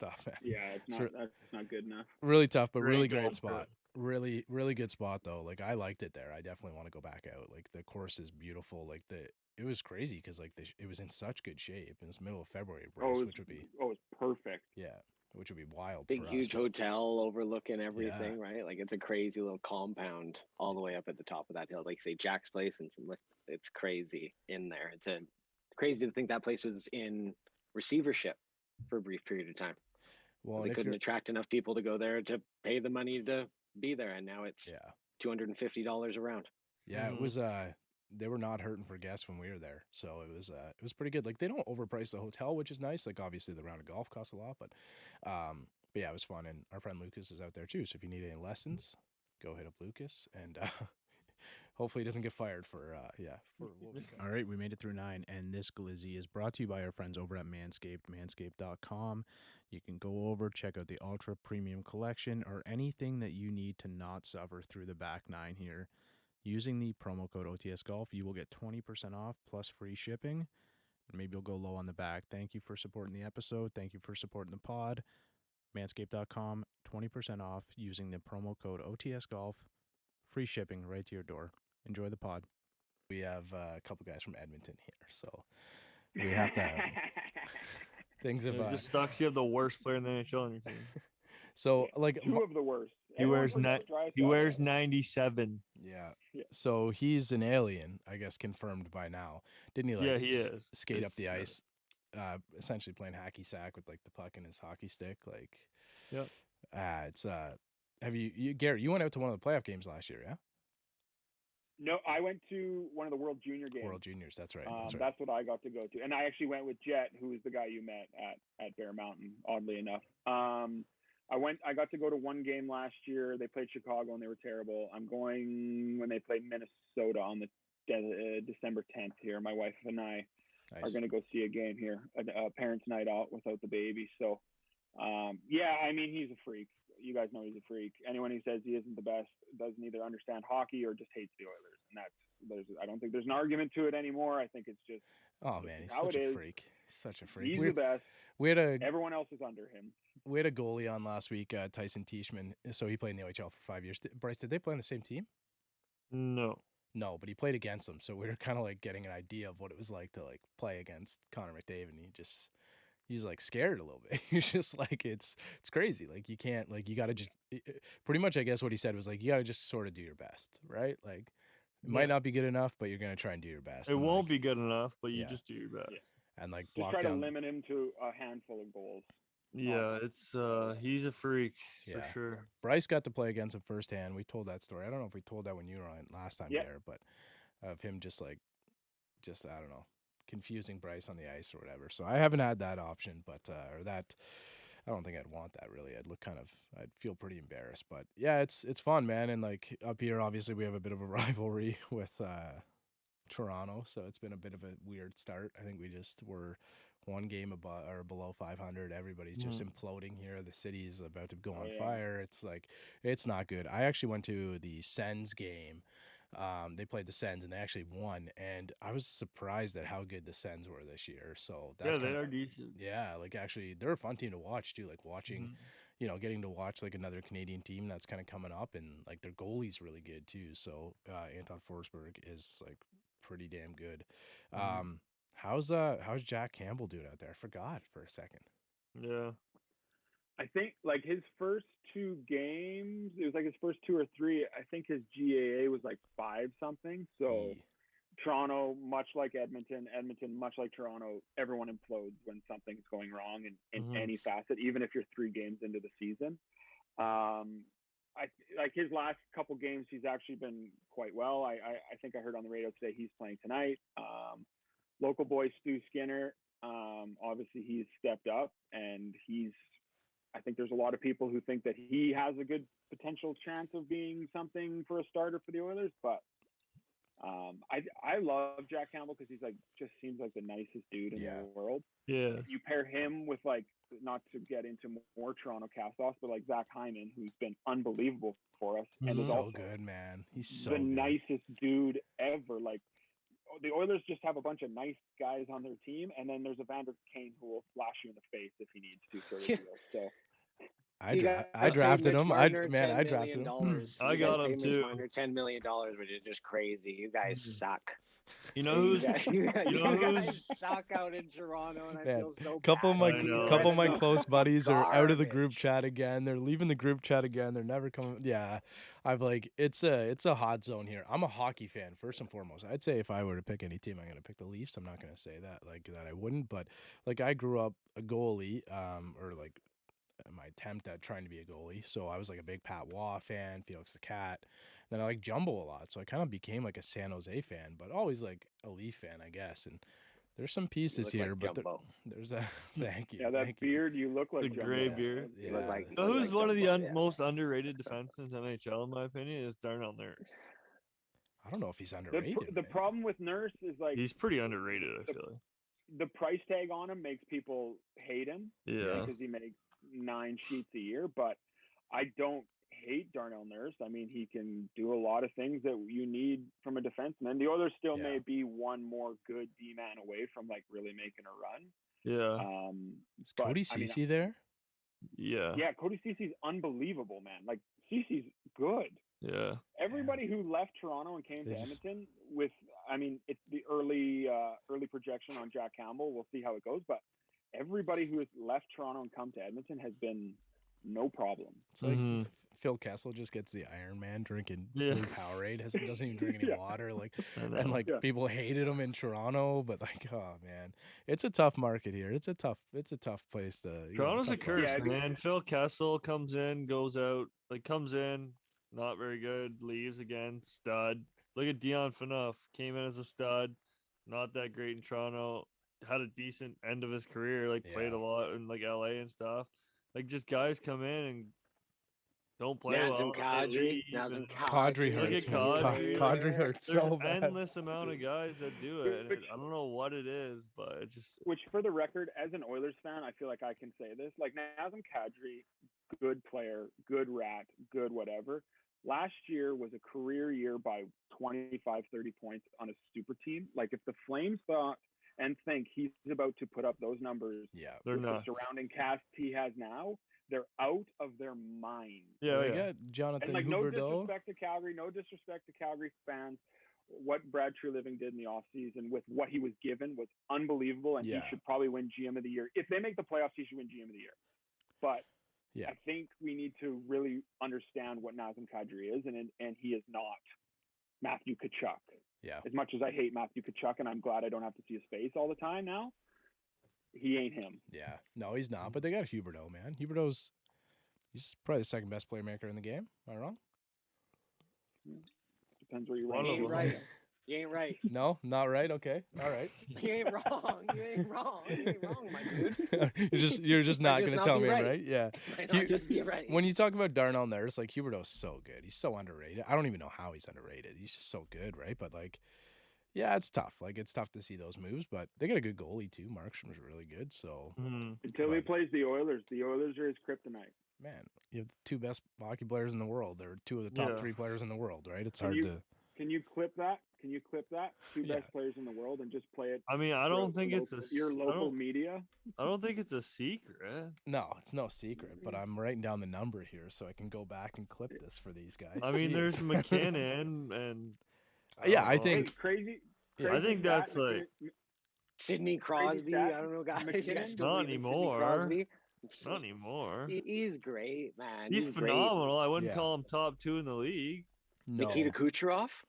tough, man. Yeah, that's not good enough. Really tough, but Great really golf great trip. spot. Really, really good spot though. Like I liked it there. I definitely want to go back out. Like the course is beautiful. Like it was crazy because like it was in such good shape. It was middle of February, Bryce, which would be it was perfect. which would be wild. Big, for us, huge but- hotel overlooking everything, right? Like it's a crazy little compound all the way up at the top of that hill. Like say Jack's place and it's crazy in there. It's crazy to think that place was in receivership for a brief period of time. Well, They and if couldn't you're- attract enough people to go there to pay the money to be there, and now it's yeah. $250 a round. Yeah, Mhm. it was they were not hurting for guests when we were there. So it was pretty good. Like they don't overprice the hotel, which is nice. Like obviously the round of golf costs a lot, but yeah, it was fun, and our friend Lucas is out there too. So if you need any lessons, go hit up Lucas, and Hopefully he doesn't get fired for All right, we made it through 9, and this glizzy is brought to you by our friends over at Manscaped, manscaped.com. You can go over, check out the Ultra Premium Collection, or anything that you need to not suffer through the back 9 here. Using the promo code OTS Golf, you will get 20% off plus free shipping. And maybe you'll go low on the back. Thank you for supporting the episode. Thank you for supporting the pod. Manscaped.com, 20% off using the promo code OTS Golf. Free shipping right to your door. Enjoy the pod. We have a couple guys from Edmonton here, so we have to have things It about. just sucks. You have the worst player in the NHL on your team. So like Two of the worst. He wears 97. Yeah. So he's an alien, I guess, confirmed by now. Didn't he? Like, Yeah, he is. Skate up the ice, essentially playing hacky sack with like the puck in his hockey stick. Like, yep. It's Have you Garrett? You went out to one of the playoff games last year, yeah? No, I went to one of the World Junior games. World Juniors, that's right. That's what I got to go to, and I actually went with Jet, who is the guy you met at Bear Mountain. Oddly enough, I got to go to one game last year. They played Chicago and they were terrible. I'm going when they play Minnesota on the December 10th here. My wife and I are going to go see a game here, a parents' night out without the baby. So, yeah, I mean, he's a freak. You guys know he's a freak. Anyone who says he isn't the best doesn't either understand hockey or just hates the Oilers. And I don't think there's an argument to it anymore. I think it's just he's such a freak. He's such a freak. He's the best. Everyone else is under him. We had a goalie on last week, Tyson Teichman. So he played in the OHL for 5 years. Bryce, did they play on the same team? No, but he played against them. So we were kind of like getting an idea of what it was like to like play against Connor McDavid. And he's like scared a little bit. He's just like, it's crazy. Like you can't, like, you got to just pretty much, I guess what he said was like, you got to just sort of do your best, right? Like it might not be good enough, but you're going to try and do your best. It won't be good enough, but you just do your best. Yeah. And like just try to limit him to a handful of goals. Yeah, it's he's a freak for sure. Bryce got to play against him firsthand. We told that story. I don't know if we told that when you were on last time there, but of him just I don't know, confusing Bryce on the ice or whatever. So I haven't had that option, but I don't think I'd want that really. I'd feel pretty embarrassed. But yeah, it's fun, man. And like up here, obviously we have a bit of a rivalry with Toronto, so it's been a bit of a weird start. I think we just were one game above or below 500. Everybody's just imploding here. The city's about to go on fire. It's like, it's not good. I actually went to the Sens game. They played the Sens and they actually won, and I was surprised at how good the Sens were this year. So that's they are decent. Yeah, like actually they're a fun team to watch too. Like watching, getting to watch like another Canadian team that's kind of coming up, and like their goalie's really good too. So Anton Forsberg is like pretty damn good. How's Jack Campbell doing out there? I forgot for a second. Yeah. I think like his first 2 games, it was like his first 2 or 3. I think his GAA was like 5 something. So Toronto, much like Edmonton, much like Toronto, everyone implodes when something's going wrong in any facet, even if you're 3 games into the season. I like his last couple games, he's actually been quite well. I think I heard on the radio today he's playing tonight. Local boy Stu Skinner, obviously he's stepped up, and I think there's a lot of people who think that he has a good potential chance of being something for a starter for the Oilers. But I love Jack Campbell because he's like just seems like the nicest dude in the world. Yeah. You pair him with like, not to get into more Toronto cast-offs, but like Zach Hyman, who's been unbelievable for us, and is so also good, man. He's so the good. nicest dude ever. Like the Oilers just have a bunch of nice guys on their team, and then there's a Vander Kane who will flash you in the face if he needs to, sort of deal. So I drafted him. I drafted him. I got him too. $10 million, which is just crazy. You guys suck. You know who's you guys suck out in Toronto, and I feel so bad. Couple of my close buddies are out of the group chat again. They're leaving the group chat again. They're never coming. Yeah, I've like it's a hot zone here. I'm a hockey fan first and foremost. I'd say if I were to pick any team, I'm gonna pick the Leafs. I'm not gonna say that I wouldn't, but like I grew up a goalie, or like my attempt at trying to be a goalie. So I was like a big Pat Waugh fan, Felix the Cat. Then I like Jumbo a lot. So I kind of became like a San Jose fan, but always like a Leaf fan, I guess. And there's some pieces here, like but there's a thank you. Yeah, that beard, you look like the Jumbo. gray beard. You look like, who's one of the most underrated defensemen in NHL, in my opinion, is Darnell Nurse. I don't know if he's The underrated. the man. problem with Nurse is like He's pretty underrated, I feel like. the price tag on him makes people hate him Yeah. because he makes 9 sheets a year. But I don't hate Darnell Nurse. I mean, he can do a lot of things that you need from a defenseman. The Oilers still Yeah. may be one more good D man away from like really making a run. Yeah. Is Cody I mean, Ceci there? Yeah. yeah, Cody Ceci's unbelievable, man. Like Ceci's good. Yeah. Everybody who left Toronto and came They to just- Edmonton with, I mean, it's the early projection on Jack Campbell. We'll see how it goes, but everybody who has left Toronto and come to Edmonton has been no problem. It's like Mhm. Phil Kessel just gets the Iron Man drinking Yeah. blue Powerade. Doesn't even drink any Yeah. water. Like, I know. and like Yeah. people hated him in Toronto, but like, oh man, it's a tough market here. It's a tough place to. Toronto's a tough curse, Yeah, I think- man. Phil Kessel comes in, goes out, like comes in, not very good, leaves again, stud. Look at Dion Phaneuf, came in as a stud, not that great in Toronto, had a decent end of his career, like played Yeah. a lot in like LA and stuff. Like just guys come in and don't play well. Nazem and they Kadri. leave, Nazem and Kadri Look hurts. at man. Kadri, Kadri hurts There's so an bad. endless amount of guys that do it. And I don't know what it is, but it just Which, for the record, as an Oilers fan, I feel like I can say this. Like Nazem Kadri, good player, good rat, good whatever. Last year was a career year by 25, 30 points on a super team. Like if the Flames thought and think he's about to put up those numbers Yeah. they're with not. the surrounding cast he has now, they're out of their mind. Yeah, They yeah. got Jonathan And like no Huberdeau. disrespect to Calgary, no disrespect to Calgary fans. What Brad Treliving did in the offseason with what he was given was unbelievable, and Yeah. he should probably win GM of the year. If they make the playoffs, he should win GM of the year. But Yeah. I think we need to really understand what Nazem Kadri is, and he is not Matthew Tkachuk. Yeah. As much as I hate Matthew Tkachuk, and I'm glad I don't have to see his face all the time now, he ain't him. Yeah. No, he's not. But they got Huberdeau, man. He's probably the second best playmaker in the game. Am I wrong? Depends where you One You rank of ain't them. it. right. You ain't right. No, not right. Okay. All right. You ain't wrong. You ain't wrong. You ain't wrong, my dude. you're just not Might just gonna not tell be me I'm right. right. Yeah. Might not You- just be right. When you talk about Darnell Nurse, like Huberdeau's so good. He's so underrated. I don't even know how he's underrated. He's just so good, right? But like, yeah, it's tough. Like it's tough to see those moves, but they got a good goalie too. Markstrom's really good. So Mhm. Until he But- plays the Oilers are his kryptonite. man, you have the two best hockey players in the world. They're two of the top Yeah. 3 players in the world, right? It's Can hard you- to. Can you clip that? Can you clip that? Two Yeah. best players in the world and just play it? I mean, I for don't think it's local- a your I local don't- media. I don't think it's a secret. No, it's no secret. But I'm writing down the number here so I can go back and clip this for these guys. I mean, Jeez. there's McKinnon and Yeah, don't I know. think- Hey, crazy. Yeah, I crazy think stat, that's like Sidney Crosby. stat, I don't know, guys. You McKinnon? guys still Not believe in Sidney anymore. Crosby? not anymore. He's great, man. He's great. phenomenal. I wouldn't Yeah. call him top 2 in the league. no, Nikita Kucherov.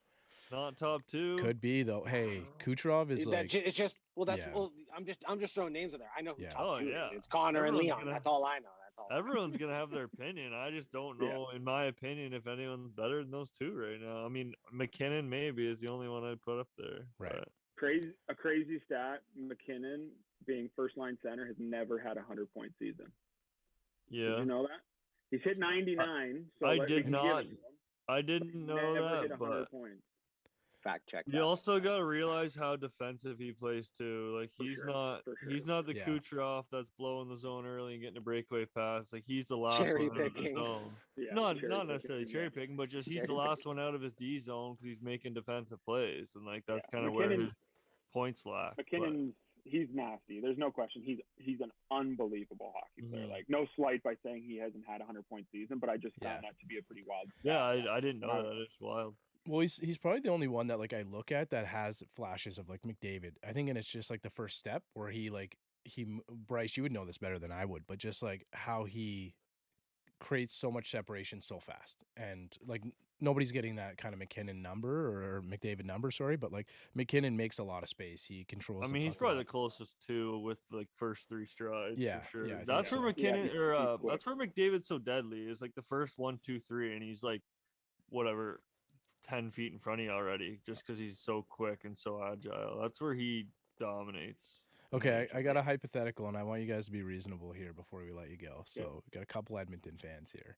Not top 2. could be though. Hey, Kucherov is like It's just well. That's Yeah. well. I'm just throwing names in there. I know who Yeah. top Oh, two yeah. is. It's Connor and Everyone's Leon. gonna- That's all I know. That's all. Everyone's gonna have their opinion. I just don't Yeah. know, in my opinion, if anyone's better than those two right now. I mean, McKinnon maybe is the only one I'd put up there. Right. but- a crazy stat. McKinnon, being first line center, has never had a 100-point season. Did Yeah, you know that? He's hit 99. So I we did can give not it to him. I didn't know Never hit that, 100 but points. Fact check. you that. also got to realize how defensive he plays too. Like For he's sure, not for he's sure. not the Yeah. Kucherov that's blowing the zone early and getting a breakaway pass. Like he's the last Cherry one out of the picking. zone. Yeah, not cherry not picking, necessarily yeah. cherry picking, but just he's Cherry the last one out of his D zone because he's making defensive plays, and like that's Yeah. kind of where McKinnon- his points lack. but- McKinnon's he's nasty. There's no question. He's an unbelievable hockey player. Mhm. Like no slight by saying he hasn't had a 100-point season, but I just found Yeah. that to be a pretty wild. Yeah, stat. I didn't know Wow. that. It's wild. Well, he's probably the only one that like I look at that has flashes of like McDavid. I think, and it's just like the first step where Bryce, you would know this better than I would, but just like how he creates so much separation so fast, and like nobody's getting that kind of McKinnon number or McDavid number, sorry, but like McKinnon makes a lot of space. He controls. I the mean, he's puck a probably lot. the closest to with like first 3 strides. Yeah, for sure. yeah, I think That's so. where Yeah, McKinnon he's quick. that's where McDavid's so deadly. Is like the first 1, 2, 3, and he's like whatever 10 feet in front of you already, just because he's so quick and so agile. That's where he dominates. Okay, I got a hypothetical, and I want you guys to be reasonable here before we let you go. So Yeah. we got a couple Edmonton fans here.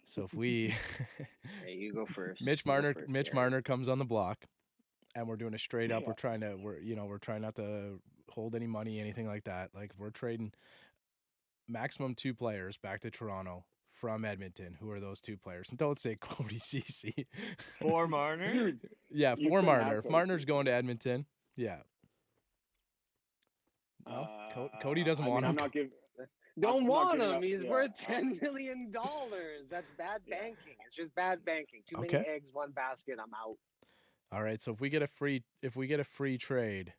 So if we Hey, you go first. Mitch You go Marner first, Mitch Garrett. Marner comes on the block, and we're doing a straight up. Yeah. We're trying not to hold any money, anything like that. Like, we're trading maximum 2 players back to Toronto from Edmonton. Who are those 2 players? And don't say Cody Ceci. For Marner? Dude, Yeah, You for couldn't have Marner. If Cody Marner's Ceci. going to Edmonton, yeah. No, Cody doesn't I mean, want I'm him. not giving. Don't I'm not want giving him. up- He's yeah, worth $10 million. That's bad Yeah. banking. It's just bad banking. Too many Okay. eggs, one basket. I'm out. All right, so if we get a free trade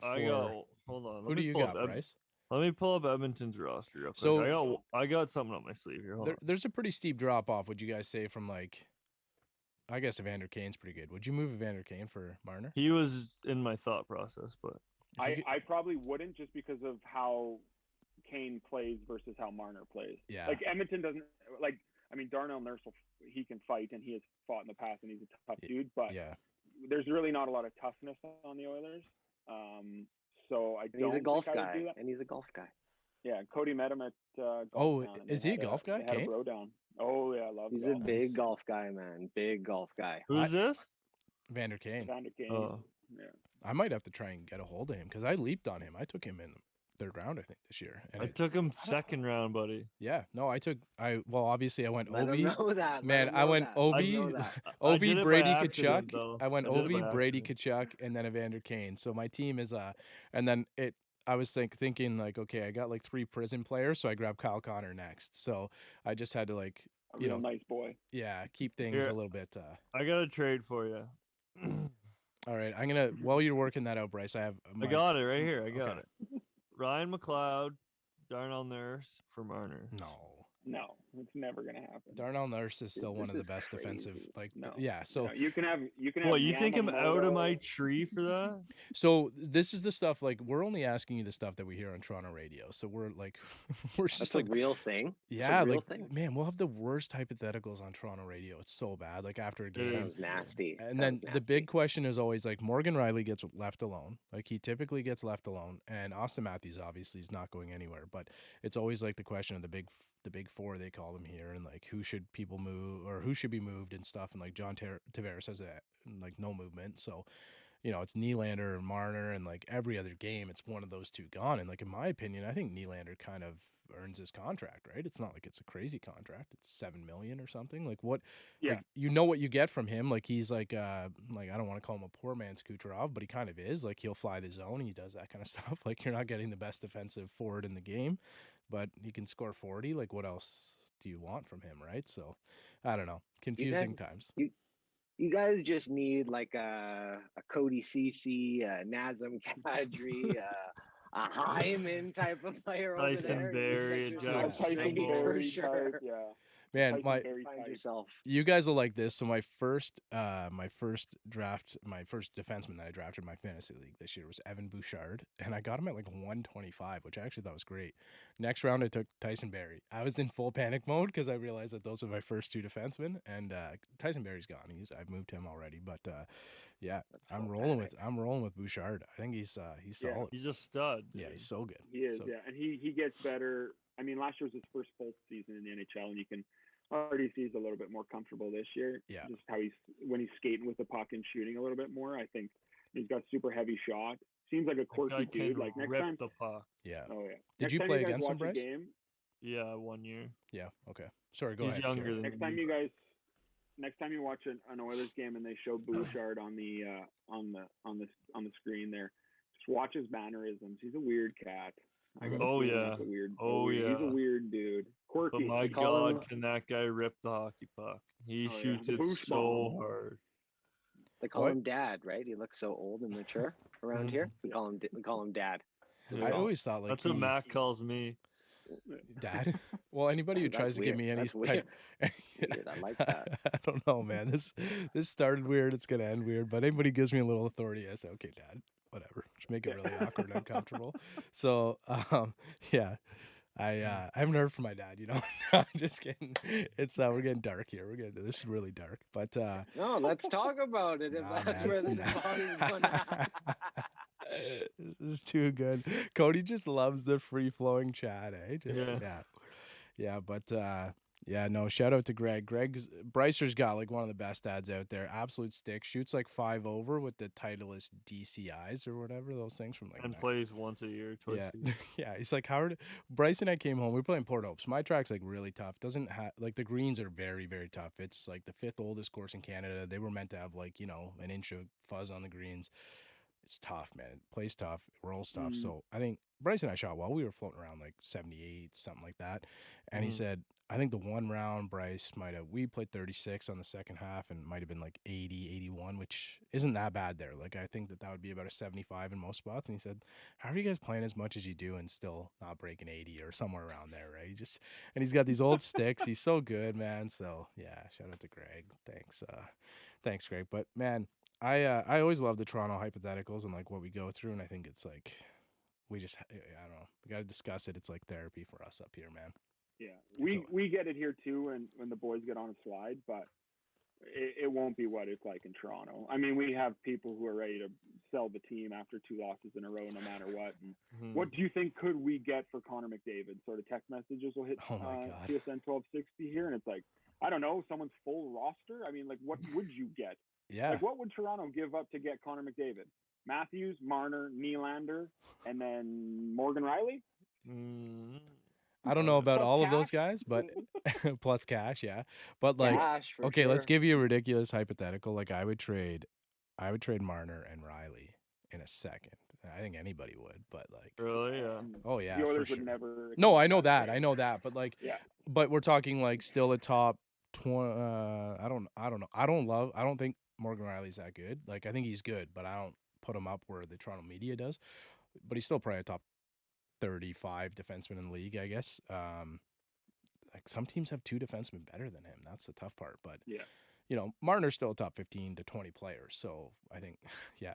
for hold on. who Let do me you pull got, up Bryce? Let me pull up Edmonton's roster real quick. So- I got something up my sleeve here. Hold on. There's a pretty steep drop off. Would you guys say from, like, I guess Evander Kane's pretty good. Would you move Evander Kane for Marner? He was in my thought process, but If you I probably wouldn't, just because of how Kane plays versus how Marner plays. Yeah. Like, Edmonton doesn't like. I mean, Darnell Nurse he can fight, and he has fought in the past, and he's a tough dude. But yeah. there's really not a lot of toughness on the Oilers. So I And don't. he's a golf think I would guy. do that. And he's a golf guy. Yeah, Cody met him at golf. Oh, Town, and is they he a had golf guy, They had Kane? a bro down. Oh yeah, I love. He's a golf. big Nice. golf guy, man. Big golf guy. who's this? Evander Kane. Evander Kane. Oh. Yeah. I might have to try and get a hold of him because I leaped on him. I took him in the 3rd round, I think, this year. And I took him second round, buddy. yeah, no, well, obviously I went Let him Ovi. know that. Let Man, him I know went that. Let him Ovi, know that. I did Ovi, it by Brady, accident, Kachuk. though. I went I did it by Ovi, Brady, accident. Kachuk, and then Evander Kane. So my team is and then I was thinking like, okay, I got like 3 prison players, so I grabbed Kyle Connor next. So I just had to, like, A you real know, nice boy. yeah, keep things Here. a little bit. I got a trade for you. All right, I'm gonna while you're working that out, Bryce. I have I got it right here. I got Okay. it. Ryan McLeod, Darnell Nurse for Marner. No, it's never gonna happen. Darnell Nurse is still one This of the is best defensive. crazy. Like, No. yeah. So No, you can have. What, you think I'm out of my Yamamoto. tree for that? So this is the stuff, like, we're only asking you the stuff that we hear on Toronto radio. So we're like, we're just That's like, a real thing. That's yeah, a real like, thing. man, we'll have the worst hypotheticals on Toronto radio. It's so bad, like, after a It game. That is. was nasty. And That then was the nasty. big question is always, like, Morgan Riley gets left alone. Like, he typically gets left alone, and Austin Matthews obviously is not going anywhere. But it's always like the question of the big 4, they call them here, and like, who should people move or who should be moved and stuff. And like, John Tavares has like no movement, so it's Nylander and Marner, and like every other game, it's one of those 2 gone. And like, in my opinion, I think Nylander kind of earns his contract, right? It's not like it's a crazy contract. It's $7 million or something. Like, what? Yeah. Like, what you get from him. Like, he's like I don't want to call him a poor man's Kucherov, but he kind of is. Like, he'll fly the zone. He does that kind of stuff. Like, you're not getting the best defensive forward in the game, but he can score 40. Like, what else do you want from him, right? So, I don't know. Confusing guys- times. You guys just need like a Cody Ceci, a Nazem Kadri, a Hyman type of player over Tyson there. Berry, You a set Jack yourself Tyson straight Berry for type, sure. yeah. Man, Tyson my Berry Find type. yourself. you guys will like this. So my first draft, my first defenseman that I drafted in my fantasy league this year was Evan Bouchard, and I got him at like 125, which I actually thought was great. Next round, I took Tyson Berry. I was in full panic mode because I realized that those were my first 2 defensemen, and Tyson Berry's gone. I've moved him already, but yeah, That's I'm so rolling panic. with Bouchard. I think he's Yeah. solid. He's a stud. Yeah, dude. he's so good. He is, So- yeah, and he gets better. I mean, last year was his first full season in the NHL, and you can already see he's a little bit more comfortable this year. Yeah. Just how when he's skating with the puck and shooting a little bit more. I think he's got super heavy shot. Seems like a That guy quirky can dude. Like next rip time. the puck. Yeah. Oh yeah. Did Next you time play guys against him, watch a Bryce? game, Yeah, 1 year. Yeah. Okay. Sorry. Go He's ahead. younger Garrett. than next me. time you guys, next time you watch an Oilers game and they show Bouchard on the screen there, just watch his mannerisms. He's a weird cat. I got a Oh, feeling yeah. he's a weird. Oh, He's yeah. a weird dude. Quirky. But my call him- God, can that guy rip the hockey puck? He Oh, yeah. shoots The it boost so bomb. hard. They call What? him Dad, right? He looks so old and mature around here. We call him Dad. Yeah. I always thought like That's what Mac calls me. Dad. Well, anybody who That's tries to give weird. me any That's type. Weird. I like that. I don't know, man. This started weird. It's gonna end weird. But anybody gives me a little authority, I say, okay, Dad, whatever. Just make it really awkward and uncomfortable. So, yeah. I haven't heard from my dad, I'm just kidding. It's we're getting dark here. This is really dark. But No, let's talk about it. If nah, that's man. where this Nah. body's going. This is too good. Cody just loves the free flowing chat, eh? Just, Yeah. yeah. Yeah, but Yeah, no, shout out to Greg. Brycer's got like one of the best ads out there. Absolute stick. Shoots like 5 over with the Titleist DCIs or whatever, those things from like And plays once a year, twice yeah. a year. Yeah, he's like Howard. Bryce and I came home. We were playing Port Hope. So my track's like really tough. Doesn't have like the greens are very, very tough. It's like the 5th oldest course in Canada. They were meant to have like, an inch of fuzz on the greens. It's tough, man. It plays tough, it rolls tough. Mm. So I think Bryce and I shot well. We were floating around like 78, something like that. And he Mhm. said, I think the one round Bryce we played 36 on the second half and might have been like 80, 81, which isn't that bad there. Like I think that would be about a 75 in most spots. And he said, how are you guys playing as much as you do and still not breaking 80 or somewhere around there, right? And he's got these old sticks. He's so good, man. So yeah, shout out to Greg. Thanks, Greg. But man, I always love the Toronto hypotheticals and like what we go through, and I think it's like I don't know, we got to discuss it. It's like therapy for us up here, man. Yeah, we get it here too, when the boys get on a slide, but it won't be what it's like in Toronto. I mean, we have people who are ready to sell the team after 2 losses in a row, no matter what. And Mhm. what do you think could we get for Connor McDavid? Sort of text messages will hit Oh my God. TSN 1260 here, and it's like, I don't know, someone's full roster. I mean, like, what would you get? Yeah, Like, what would Toronto give up to get Connor McDavid? Matthews, Marner, Nylander, and then Morgan Riley? Mm. I don't know about Plus all of those cash? guys, but plus cash, yeah. But like, Cash for okay, let's sure. give you a ridiculous hypothetical. Like I would trade Marner and Riley in a second. I think anybody would, but like, Really? Yeah. oh yeah, The for Oilers sure. would never. No, I accept know that. trade. I know that. But like, Yeah. but we're talking like still a top 20. I don't know. I don't think Morgan Riley's that good. Like I think he's good, but I don't put him up where the Toronto media does. But he's still probably a top 35 defenseman in the league, I guess. Like some teams have 2 defensemen better than him. That's the tough part. But Yeah. Marner's still a top 15 to 20 players. So I think, yeah,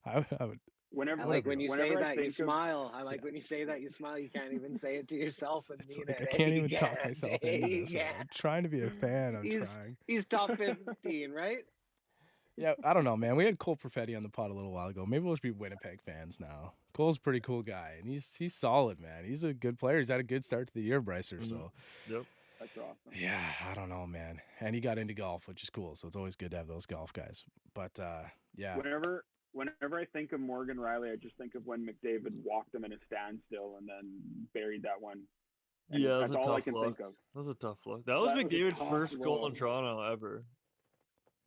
I don't know. I would. Whenever I like when you say whenever I that, you think of- smile. I like Yeah. when you say that, you smile. You can't even say it to yourself and It's mean like it. I can't You even talk can't. myself into You this. Man. I'm can't. trying to be a fan. I'm He's- trying. He's top 15, right? Yeah, I don't know, man. We had Cole Perfetti on the pod a little while ago. Maybe we'll just be Winnipeg fans now. Cole's a pretty cool guy, and he's solid, man. He's a good player. He's had a good start to the year, Brycer. So Yep. That's awesome. yeah, I don't know, man. And he got into golf, which is cool. So it's always good to have those golf guys. But yeah, Whenever I think of Morgan Riley, I just think of when McDavid walked him in a standstill and then buried that one. And Yeah, that's that's a all I tough can look. think of. That was a tough look. That was That was a McDavid's tough first goal in look. Toronto ever.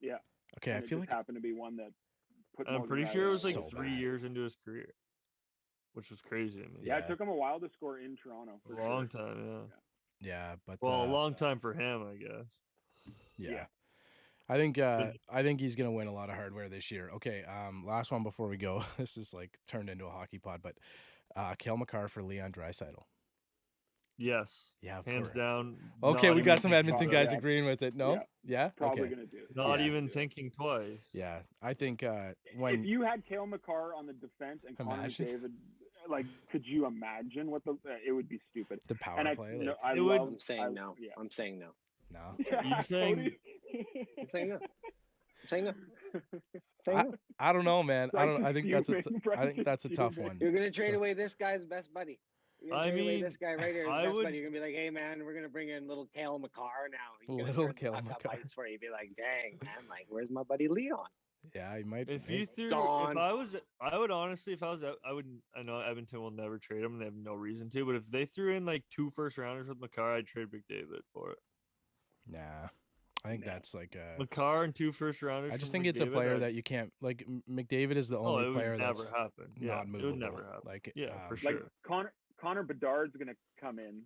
Yeah. okay. And I it feel just like happened to be one that put. And I'm Morgan pretty sure it Riley was like on. so 3 bad. years into his career, which was crazy to me. Yeah, Yeah. it took him a while to score in Toronto. A For long sure. time, yeah. yeah, but Well, a long time for him, I guess. yeah. Yeah. I think he's gonna win a lot of hardware this year. Okay, last one before we go. This is like turned into a hockey pod, but Kale McCarr for Leon Draisaitl. Yes. Yeah, of Hands course. down. Okay, not we even got some thinking Edmonton twice. guys Yeah. agreeing with it. No, Yeah. yeah, Probably okay, gonna do it. Not Yeah. even thinking twice. yeah. I think If when you had Cale McCarr on the defense and Connor Imagine. McDavid, like, could you imagine what it would be stupid. the power And I, play, no, like, I It would- love. I'm saying no. Yeah. I'm saying no. no. Yeah, saying- Cody. I'm saying no. I'm saying no. I'm saying no. I don't know, man. I don't. I think that's Bryce's I think that's a tough fuming. one. You're gonna trade away this guy's best buddy. You're gonna I trade away mean, this guy right here, his I best would- buddy. You're gonna be like, hey man, we're gonna bring in little Cale McCarr now. He's gonna Little turn the Cale puck up McCarr. ice for you. Be like, dang man, like where's my buddy Leon? Yeah, he might. If hey, you threw, gone. if I would honestly, if I was, I would. I know Edmonton will never trade him, and they have no reason to. But if they threw in like 2 first-rounders with McCarr, I'd trade McDavid for it. nah, I think Nah. that's like McCarr and 2 first-rounders. I just from think it's a McDavid, player I'd- that you can't like. McDavid is the Oh, only it would player never that's happen. Yeah, not it movable. would never happen. Like, Yeah, for Like sure. Connor Bedard's gonna come in,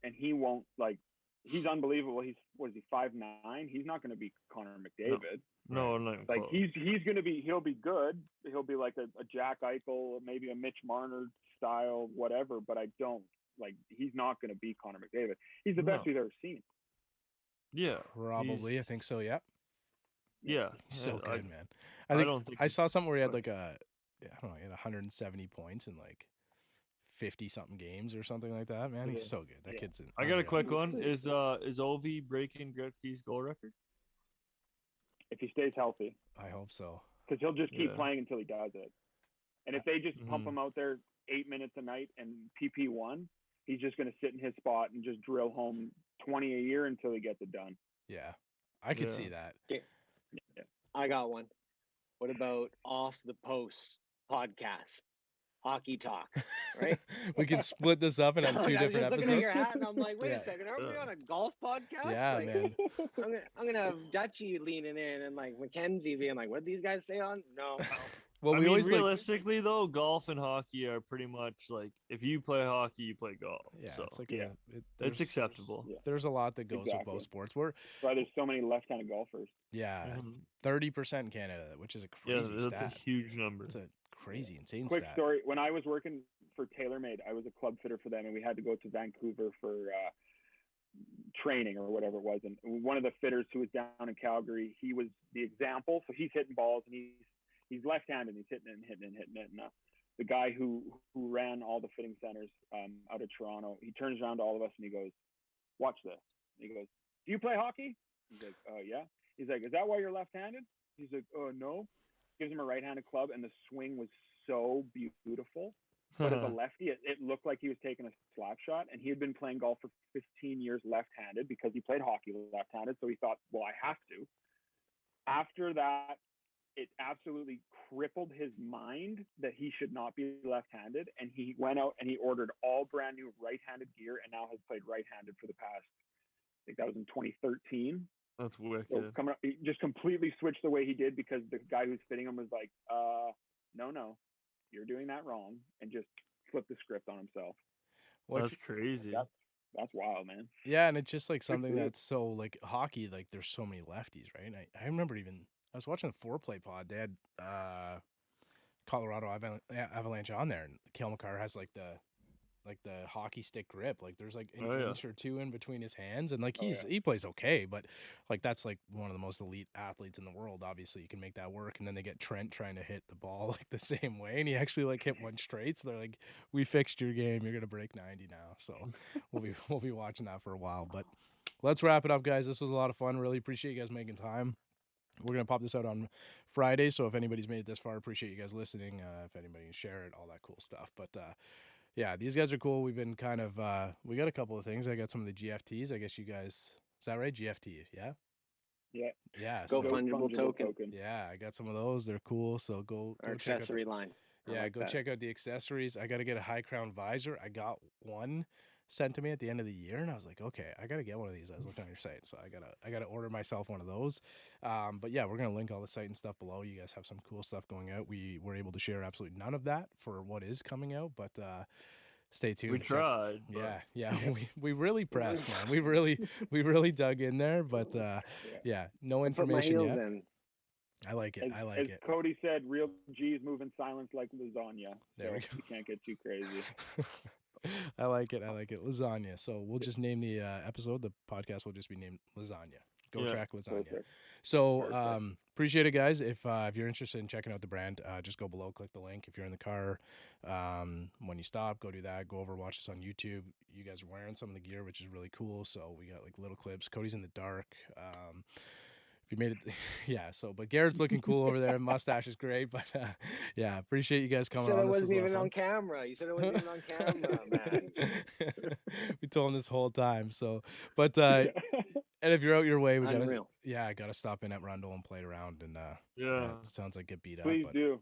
and he won't like. He's unbelievable. He's what is he 5'9"? He's not gonna be Connor McDavid. No, not even Like close. he's gonna be. He'll be good. He'll be like a Jack Eichel, maybe a Mitch Marner style, whatever. But I don't like. He's not gonna be Connor McDavid. He's the best No. we've ever seen. Yeah, probably. I think so. Yeah, Yeah, he's so I- good, man. I I think don't think I saw it's- something where he had but- like I don't know, he had 170 points in like 50 something games or something like that. Man, he's Yeah. so good. That Yeah. kid's. I got a unreal. quick one. Is Ovi breaking Gretzky's goal record? If he stays healthy, I hope so. because he'll just keep Yeah. playing until he does it. And if they just pump Mhm. him out there 8 minutes a night and PP1, he's just going to sit in his spot and just drill home 20 a year until he gets it done. Yeah, I could Yeah. see that. I got one. What about off the post podcast, hockey talk, right? We can split this up and have two I was different just looking episodes. at your hat, and I'm like, wait Yeah. a second, aren't we Yeah. on a golf podcast? Yeah, Like, man. I'm gonna have Dutchie leaning in and like Mackenzie being like, what did these guys say on? No. Well, I we mean, always like. realistically though, golf and hockey are pretty much like if you play hockey, you play golf. Yeah, so it's like Yeah. it's there's, acceptable. Yeah. there's a lot that goes with Exactly. both sports. We're Why there's so many left-handed golfers. yeah, Mhm. 30% in Canada, which is a Yeah, crazy that's stat. a huge number. It's a crazy, insane Quick stat. story: when I was working for TaylorMade, I was a club fitter for them, and we had to go to Vancouver for training or whatever it was. And one of the fitters who was down in Calgary, he was the example. So he's hitting balls, and he's left-handed. And he's hitting it. And the guy who ran all the fitting centers out of Toronto, he turns around to all of us and he goes, "Watch this." And he goes, "Do you play hockey?" He's like, "Yeah." He's like, "Is that why you're left-handed?" He's like, "Oh, no." Gives him a right-handed club, and the swing was so beautiful. But as a lefty, it looked like he was taking a slap shot, and he had been playing golf for 15 years left-handed because he played hockey left-handed. So he thought, well, I have to. After that, it absolutely crippled his mind that he should not be left-handed, and he went out and he ordered all brand new right-handed gear, and now has played right-handed for the past, I think that was in 2013. That's So wicked. coming up, he just completely switched the way he did because the guy who's fitting him was like, no, you're doing that wrong, and just flipped the script on himself. Well, That's crazy. That's wild, man. yeah, and it's just like something for you. that's so like hockey. Like there's so many lefties, right? And I remember even I was watching the foreplay pod. They had Colorado Avalanche on there, and Cale Makar has like the hockey stick grip. Like there's like an Oh, yeah. inch or two in between his hands, and like Oh, he plays okay, but like that's like one of the most elite athletes in the world. Obviously, you can make that work. And then they get Trent trying to hit the ball like the same way, and he actually like hit one straight. So they're like, "We fixed your game. You're gonna break 90 now." So we'll be watching that for a while. But let's wrap it up, guys. This was a lot of fun. Really appreciate you guys making time. We're going to pop this out on Friday, so if anybody's made it this far, appreciate you guys listening. If anybody can share it, all that cool stuff. But yeah, these guys are cool. We've been kind of we got a couple of things. I got some of the GFTs. I guess you guys, is that right? GFT, yeah? Yeah. Yeah. Go so, fungible token. yeah, I got some of those. They're cool. So go Our check out accessory line. I yeah, like go that. check out the accessories. I got to get a high crown visor. I got one sent to me at the end of the year, and I was like, okay, I got to get one of these. I was looking on your site, so I gotta order myself one of those. But yeah, we're gonna link all the site and stuff below. You guys have some cool stuff going out. We were able to share absolutely none of that for what is coming out, but stay tuned. We Check- tried. but- Yeah, we really pressed, man. We really dug in there, but yeah, no Put my information heels yet. in. I like it. I like as it. Cody said, real G's move in silence like lasagna. There we So go. You can't get too crazy. I like it. Lasagna. So we'll just name the episode. The podcast will just be named Lasagna. Go Yeah. track lasagna. Perfect. So Perfect. appreciate it, guys. If you're interested in checking out the brand, just go below, click the link. If you're in the car, when you stop, go do that. Go over, watch us on YouTube. You guys are wearing some of the gear, which is really cool. So we got like little clips. Cody's in the dark. If you made it, yeah. So, but Garrett's looking cool over there. Mustache is great. But yeah, appreciate you guys You coming said on. it This was wasn't a lot even of on fun. camera. You said it wasn't even on camera, man. We told him this whole time. So, but and if you're out your way, we gotta Unreal. I gotta stop in at Rundle and play around. And Yeah. it sounds like get beat up. Please but, do.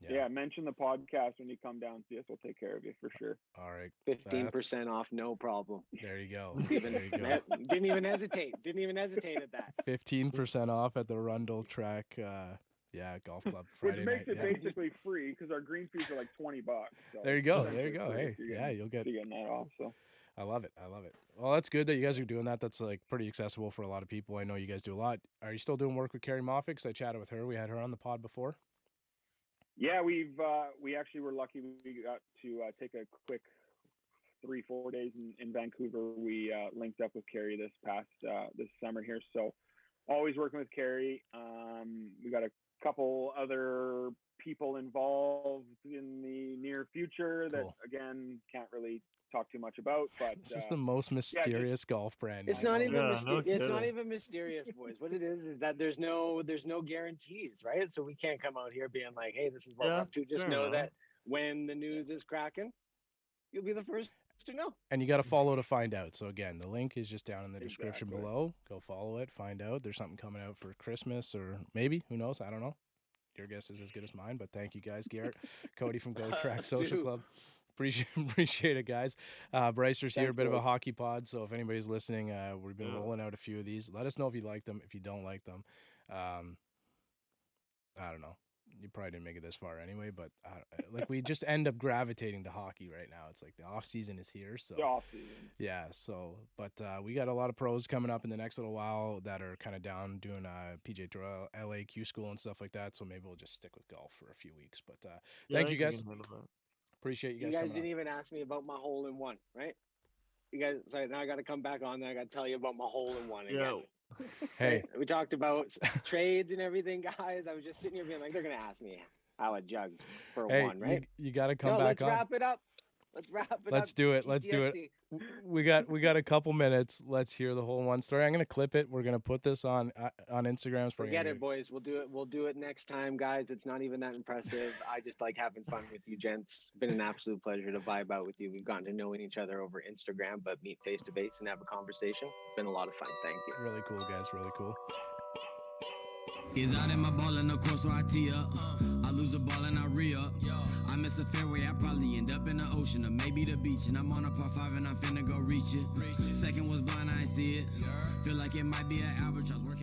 Yeah, mention the podcast when you come down. See us. We'll take care of you for sure. All right. 15% off, no problem. There you go. Even, There you go. didn't even hesitate. Didn't even hesitate at that. 15% off at the Rundle Track. Golf club Which Friday makes night. it basically free because our green fees are like $20. So There you go. it's There you go. free Hey, if you're yeah, getting- you'll get. you're getting that off. So I love it. I love it. Well, that's good that you guys are doing that. That's like pretty accessible for a lot of people. I know you guys do a lot. Are you still doing work with Carrie Moffat? 'Cause I chatted with her. We had her on the pod before. yeah, we actually were lucky. We got to take a quick 3-4 days in Vancouver. We linked up with Carrie this summer here. So always working with Carrie. We got a couple other people involved in the near future that Cool. again can't really talk too much about. But This is the most mysterious golf brand. It's I not know. even Yeah, no it's not kidding. even mysterious, boys. What it is that there's no guarantees, right? So we can't come out here being like, hey, this is what we're Yeah, up to. Just fair know enough. that when the news is cracking, you'll be the first to know. And you got to follow to find out. So again, the link is just down in the description Exactly. below. Go follow it, find out. There's something coming out for Christmas or maybe, who knows? I don't know. Your guess is as good as mine, but thank you guys, Garrett, Cody from Go Track Social Stu. Club. Appreciate it, guys. Brycer's here, a Thanks, bit of a Will. hockey pod. So if anybody's listening, we've been Yeah. rolling out a few of these. Let us know if you like them. If you don't like them, I don't know. You probably didn't make it this far anyway, but like we just end up gravitating to hockey right now. It's like the off season is here, so The off season. yeah. So, but we got a lot of pros coming up in the next little while that are kind of down doing PJ Tour LAQ school and stuff like that. So maybe we'll just stick with golf for a few weeks. But Yeah, thank I you think we guys. can handle that. Appreciate you You guys. guys coming didn't on. even ask me about my hole in one, right? You guys, sorry, now I got to come back on there. I got to tell you about my hole in one again. Yeah. Hey, We talked about trades and everything, guys. I was just sitting here being like, they're gonna ask me how I jugged for hey, one, right? you got to come No, back let's on. wrap it up. Let's wrap it up. Let's do it. Let's do it. PTSD. We got a couple minutes. Let's hear the whole one story. I'm gonna clip it. We're gonna put this on Instagram. Forget it, boys. We'll do it. We'll do it next time, guys. It's not even that impressive. I just like having fun with you, gents. Been an absolute pleasure to vibe out with you. We've gotten to know each other over Instagram, but meet face to face and have a conversation. It's been a lot of fun. Thank you. Really cool, guys. Really cool. He's out in my ball in the course where I tee up. I lose the ball and I re-up. I miss a fairway, I probably end up in the ocean or maybe the beach. And I'm on a par 5 and I'm finna go reach it. Second was blind, I ain't see it. Feel like it might be an albatross working.